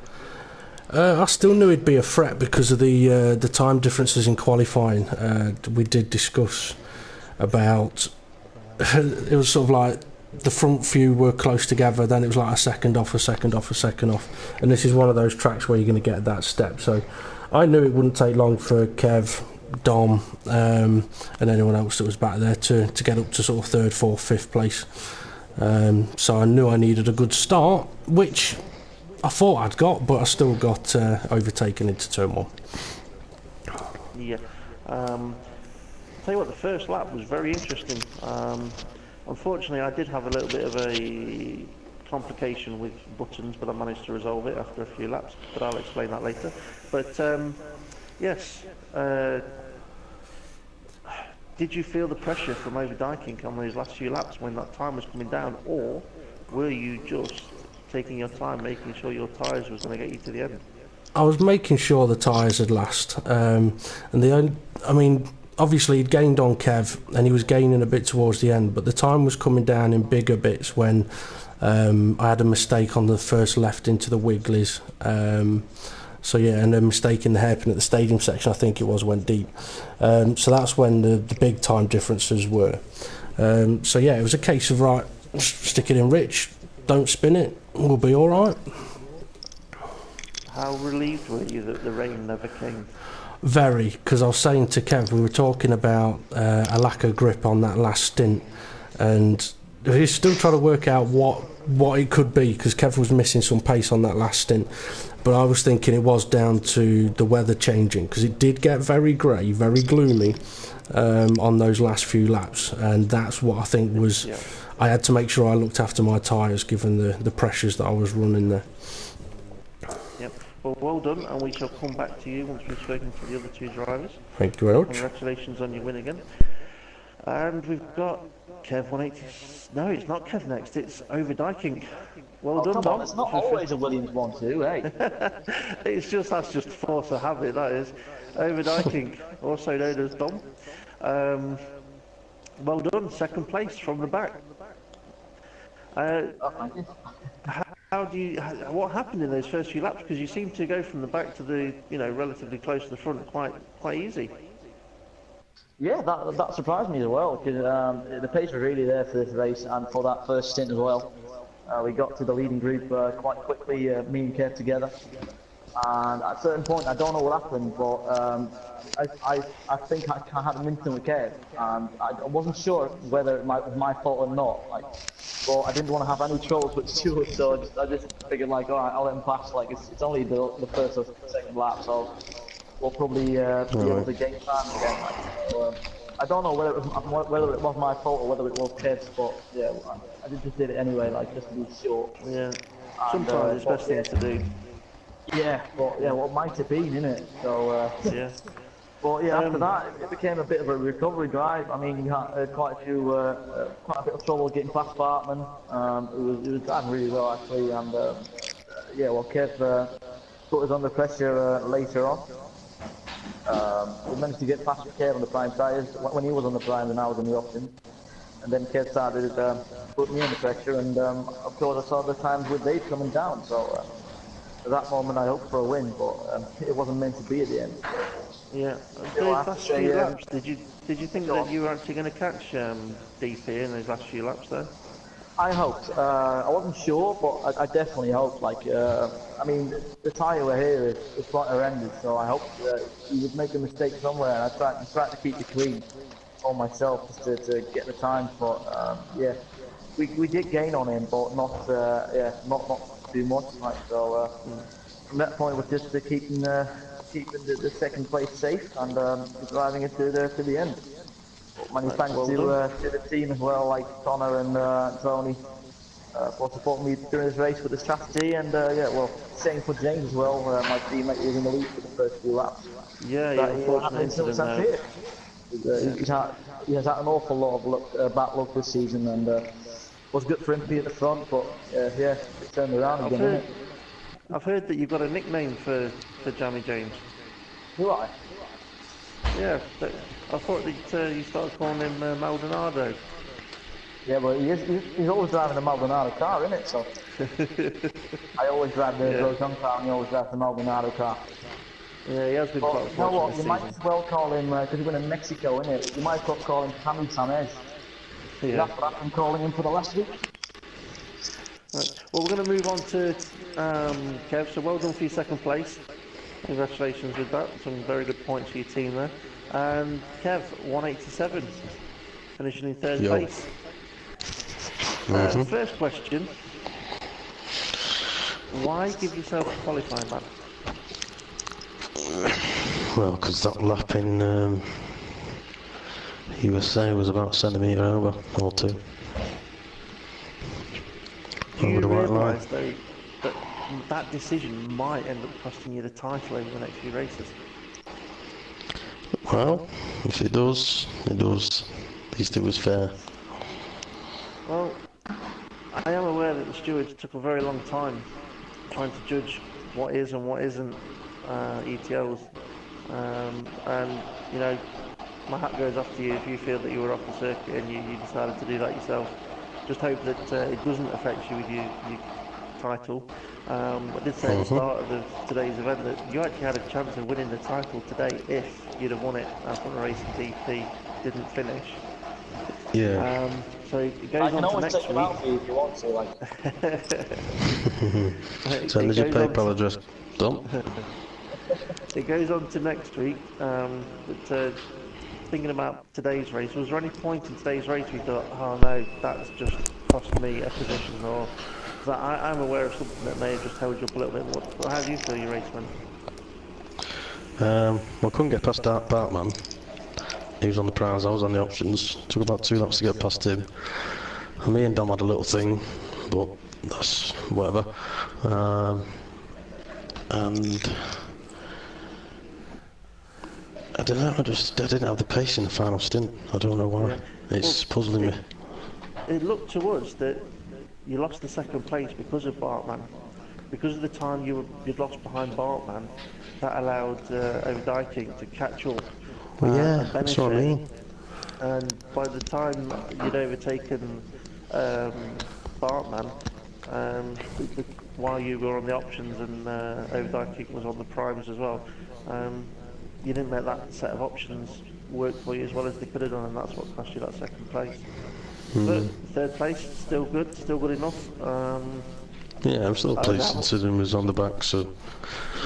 I still knew it'd be a threat because of the time differences in qualifying. We did discuss about it was sort of like the front few were close together, then it was like a second off, and this is one of those tracks where you're going to get that step. So I knew it wouldn't take long for Kev, Dom, and anyone else that was back there to get up to sort of 3rd, 4th, 5th place. So I knew I needed a good start, which I thought I'd got, but I still got overtaken into turn 1. Yeah. Tell you what, the first lap was very interesting. Unfortunately, I did have a little bit of a complication with buttons, but I managed to resolve it after a few laps, but I'll explain that later. But yes, did you feel the pressure from overdiking on those last few laps when that time was coming down, or were you just taking your time, making sure your tyres was going to get you to the end? I was making sure the tyres had last, and obviously he'd gained on Kev and he was gaining a bit towards the end, but the time was coming down in bigger bits when I had a mistake on the first left into the wigglies. So yeah, and a mistake in the hairpin at the stadium section, I think it was, went deep. So that's when the big time differences were. So yeah, it was a case of, right, stick it in Rich, don't spin it, we'll be alright. How relieved were you that the rain never came? Very, because I was saying to Kev, we were talking about a lack of grip on that last stint, and he's still trying to work out what it could be, because Kev was missing some pace on that last stint. But I was thinking it was down to the weather changing, because it did get very grey, very gloomy on those last few laps, and that's what I think was. Yeah. I had to make sure I looked after my tyres, given the pressures that I was running there. Well done, and we shall come back to you once we've spoken to the other two drivers. Thank you very much. Congratulations on your win again. And we've got Kev 180. No, it's not Kev next, it's Overdiking. Well done, Dom. It's not always a Williams 1-2, eh? That's just force of habit, that is. Overdiking, also known as Dom. Well done, 2nd place from the back. What happened in those first few laps? Because you seem to go from the back to the, relatively close to the front quite easy. Yeah, that surprised me as well, because the pace was really there for this race and for that first stint as well. We got to the leading group quite quickly, me and Kev together. And at a certain point, I don't know what happened, but I think I had an instant with Kev, and I wasn't sure whether it was my fault or not. Like, but I didn't want to have any troubles with Stuart, so I just figured like, all right, I'll let him pass. Like it's only the first or second lap, so we'll probably be able to gain time again. Like, so, I don't know whether it was my fault or whether it was Kev's, but yeah, I just did it anyway, like just to be sure. Yeah. Sometimes it's best thing to do. Yeah, but yeah, what might have been, innit? So Yeah. but yeah, after that, it became a bit of a recovery drive. I mean, you had quite a bit of trouble getting past Bartman. It was driving really well actually, and yeah, well, Kev put us under pressure later on. We managed to get past Kev on the prime tyres when he was on the prime and I was on the option. And then Kev started putting me under pressure, and of course I saw the times with Dave coming down. So at that moment I hoped for a win, but it wasn't meant to be at the end. Yeah. Yeah, Those I have last to say, few laps, did you think Sure. that you were actually going to catch DP in those last few laps though? I hoped. I wasn't sure, but I definitely hoped. Like, I mean, the tyre we're here is quite horrendous, so I hoped he would make a mistake somewhere, and I tried to keep it clean on myself just to get the time. But yeah, we did gain on him, but not too much. Like, so from that point, it was just keeping the second place safe and driving it to the end. Many thanks well to the team as well, like Connor and Tony, for supporting me during this race with the strategy, and yeah, well, same for James as well. My teammate was in the lead for the first few laps. Yeah, But unfortunate incident there. He has had an awful lot of luck, bad luck this season, and was good for him to be at the front, but yeah, it turned around again, didn't it? I've heard that you've got a nickname for Jamie James. Do I? Yeah, but I thought that you started calling him Maldonado. Yeah, but he's always driving the Maldonado car, isn't it? So I always drive the Grosjean car, and he always drives the Maldonado car. Yeah, he has been quite You know what? this You might season. as well call him because he went in Mexico, innit? You might as well call him Cammy Tamez. Yeah. That's what I've been calling him for the last week. Right. Well, we're going to move on to Kev. So well done for your second place. Congratulations with that. Some very good points for your team there. And Kev, 187, finishing in third place. First question: why give yourself a qualifying lap? Well, because that lap in USA was about a centimetre over, or two. Do you Over the white line. realise though that decision might end up costing you the title over the next few races? Well, if it does, it does. At least it was fair. Well, I am aware that the stewards took a very long time trying to judge what is and what isn't ETLs, and you know, my hat goes off to you if you feel that you were off the circuit and you decided to do that yourself. Just hope that it doesn't affect you with your title. I did say at the start of today's event that you actually had a chance of winning the title today if you'd have won it after the race in DP didn't finish. Yeah. So it goes I can on to always next take him week. out for you if you want to. Like, Send us your PayPal address. Done. It goes on to next week. But thinking about today's race, was there any point in today's race we thought, oh no, that's just cost me a position, or that I'm aware of something that may have just held you up a little bit? How do you feel your race went? Well, I couldn't get past that Bartman. He was on the prize, I was on the options. Took about 2 laps to get past him. And me and Dom had a little thing, but that's whatever. And I don't know, I didn't have the pace in the final stint. I don't know why. Yeah. It's puzzling me. It looked to us that you lost the second place because of Bartman. Because of the time you'd lost behind Bartman, that allowed Overdyking to catch up. Well, yeah, and that's what I benefit. mean. And by the time you'd overtaken Bartman, while you were on the options and Overdyking was on the primes as well, you didn't let that set of options work for you as well as they could have done, and that's what cost you that second place. But third place, still good enough. Yeah, I'm still I pleased haven't- considering was on the back, so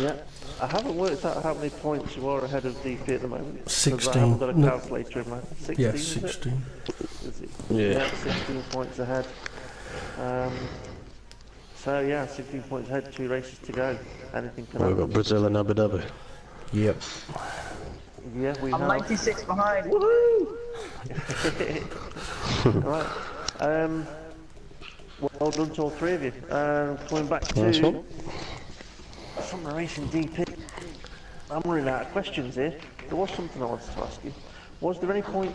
Yeah, I haven't worked out how many points you are ahead of DP at the moment. 'Cause 16. I haven't got a No. calculator in my 16, Yeah, is it? 16. Is it? Yeah. 16 points ahead. So yeah, 16 points ahead, 2 races to go. Anything can we've happen. got Brazil and Abu Dhabi. Yep. Yeah, we I'm have. 96 behind. Woohoo! Right. Well done to all 3 of you. Coming back Nice to one. from the racing DP. I'm running out of questions here. There was something I wanted to ask you. Was there any point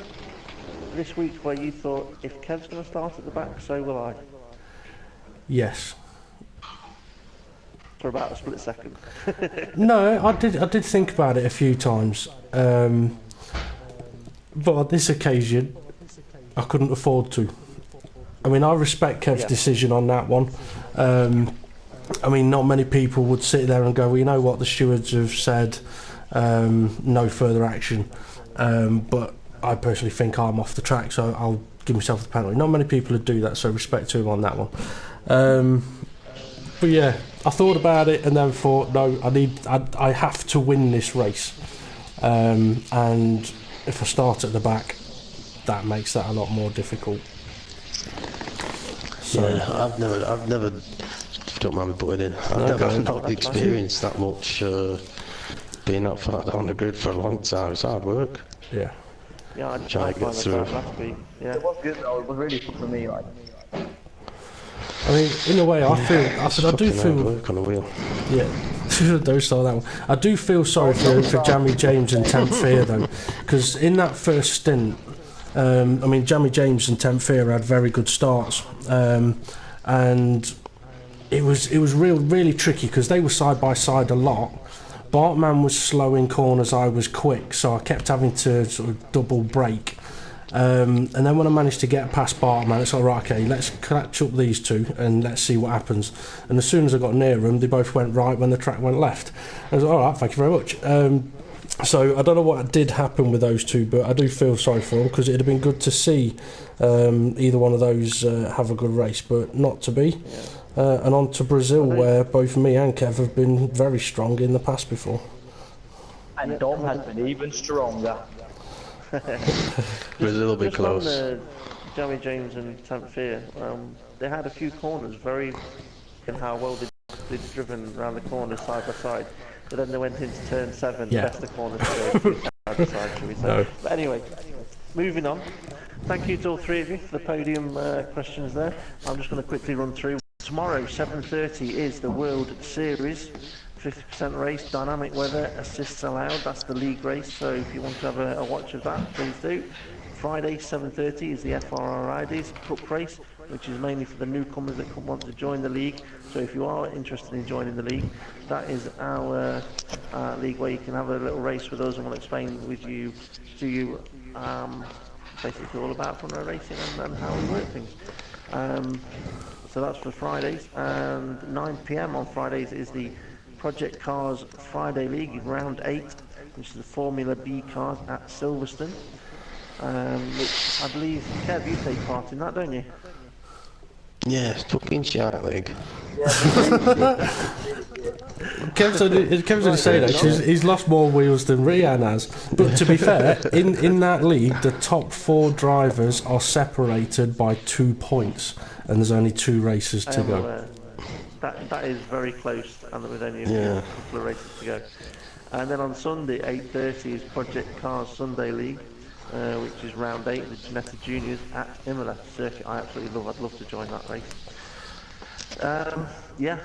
this week where you thought, if Kev's going to start at the back, so will I? Yes. For about a split second. No, I did think about it a few times, but on this occasion, I couldn't afford to. I mean, I respect Kev's decision on that one. I mean, not many people would sit there and go, well, you know what, the stewards have said, no further action. But I personally think I'm off the track, so I'll give myself the penalty. Not many people would do that, so respect to him on that one. But yeah, I thought about it and then thought, no, I have to win this race. And if I start at the back, that makes that a lot more difficult. So, Yeah, I've never, don't mind me putting in, I've not experienced that much being that far down the grid for a long time. It's hard work. yeah. Yeah, I Try to get found that through. out last week. Yeah. It was good though. It was really good for me. Like, I mean, in a way, I do Fucking hard feel. work on a wheel. Yeah, don't start that one. I do feel sorry for Jamie James and Temp Fear though, because in that first stint, I mean, Jamie James and Temp Fear had very good starts, and it was really tricky because they were side by side a lot. Bartman was slow in corners, I was quick, so I kept having to sort of double brake. And then when I managed to get past Bartman, it's like, right, okay, let's catch up these two and let's see what happens. And as soon as I got near them, they both went right when the track went left. I was like, all right, thank you very much. So I don't know what did happen with those two, but I do feel sorry for them because it'd have been good to see either one of those have a good race, but not to be. And on to Brazil, where both me and Kev have been very strong in the past before. and Dom has been even stronger. Brazil will be Just close. on Jamie James and Temp Fear, they had a few corners very in how well they'd driven around the corners side by side. But then they went into turn 7, Yeah. best of corners to go side by side, shall we say. No. But anyway, moving on. Thank you to all 3 of you for the podium questions there. I'm just going to quickly run through. Tomorrow, 7:30 is the World Series. 50% race, dynamic weather, assists allowed. That's the league race, so if you want to have a watch of that, please do. Friday, 7:30 is the FRR Ideas Cup race, which is mainly for the newcomers that want to join the league. So if you are interested in joining the league, that is our league where you can have a little race with us, and we'll explain to you basically all about front row racing and how we work things. So that's for Fridays, and 9 PM on Fridays is the Project Cars Friday League, round 8, which is the Formula B cars at Silverstone, which I believe, Kev, you take part in that, don't you? Yeah, fucking shite leg. Kev's only saying that 'cause he's lost more wheels than Rian has. But to be fair, in that league, the top 4 drivers are separated by 2 points, and there's only 2 races to go. That is very close, and there was only a Yeah. couple of races to go. And then on Sunday, 8:30 is Project Cars Sunday League, which is round 8, the Ginetta Juniors at Imola circuit. I absolutely love. I'd love to join that race. Yeah,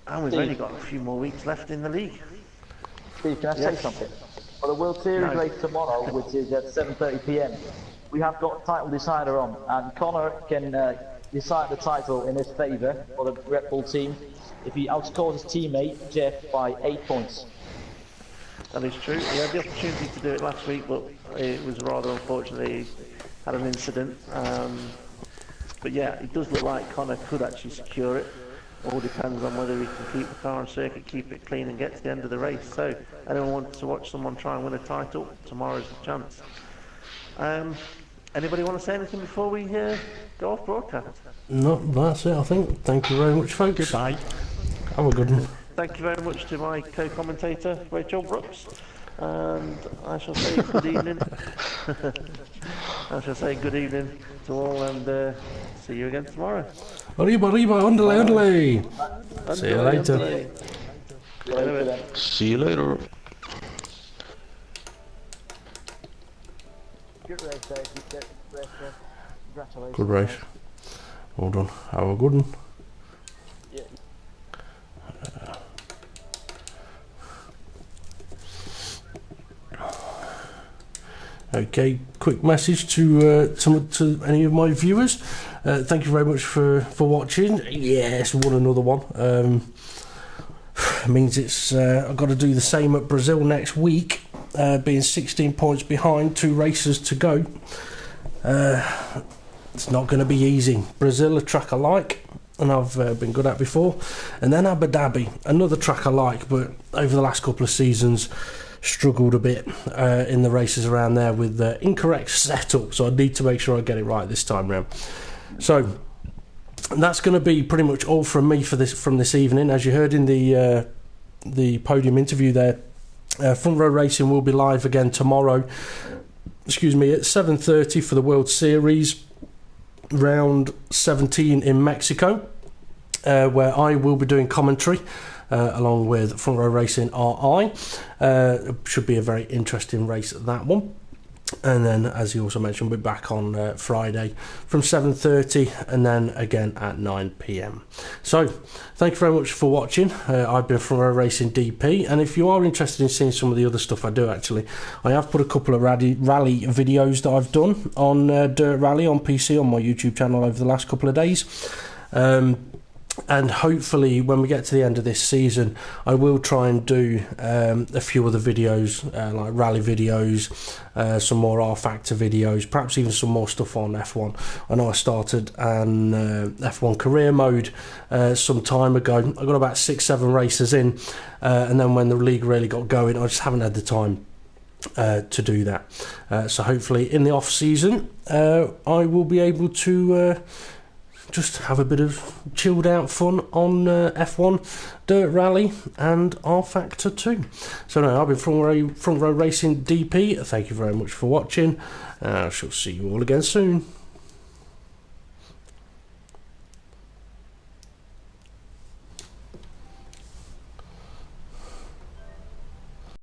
and we've only got a few more weeks left in the league. Steve, can I say something? For the World Series No. race tomorrow, which is at 7:30 PM, we have got title decider on, and Connor can decide the title in his favour for the Red Bull team if he outscores his teammate Jeff by 8 points. That is true. He had the opportunity to do it last week, but it was rather unfortunately had an incident. But yeah, it does look like Connor could actually secure it. All depends on whether he can keep the car on circuit, keep it clean, and get to the end of the race. So, anyone wants to watch someone try and win a title, tomorrow's the chance. Anybody want to say anything before we go off broadcast? No, that's it, I think. Thank you very much, folks. Goodbye. Have a good one. Thank you very much to my co-commentator, Rachel Brooks. And I shall say good evening. I shall say good evening to all, and see you again tomorrow. Arriba, arriba, underlay, underlay. See you later. See you later. Good race, Dave. Good race. Congratulations. Good race. Well done. Have a good one. Yeah. Okay, quick message to any of my viewers. Thank you very much for watching. Yes, won another one. Means it's I've got to do the same at Brazil next week, being 16 points behind, 2 races to go. It's not going to be easy. Brazil, a track I like, and I've been good at before, and then Abu Dhabi, another track I like, but over the last couple of seasons struggled a bit in the races around there with the incorrect setup, so I need to make sure I get it right this time round. So that's going to be pretty much all from me from this evening. As you heard in the podium interview there, Front Row Racing will be live again tomorrow, at 7:30 for the World Series round 17 in Mexico, where I will be doing commentary along with Front Row Racing RI. Should be a very interesting race, that one. And then, as he also mentioned, we'll be back on Friday from 7:30 and then again at 9 p.m. So, thank you very much for watching. I've been Front Row Racing DP, and if you are interested in seeing some of the other stuff I do, actually, I have put a couple of rally videos that I've done on Dirt Rally on PC on my YouTube channel over the last couple of days. And hopefully when we get to the end of this season, I will try and do a few other videos, like rally videos, some more R-Factor videos, perhaps even some more stuff on F1. I know I started an F1 career mode some time ago. I got about 6-7 races in, and then when the league really got going, I just haven't had the time to do that. So hopefully in the off season, I will be able to just have a bit of chilled out fun on F1, Dirt Rally and R-Factor 2. So no, I've been Front Row Racing DP. Thank you very much for watching. I shall see you all again soon.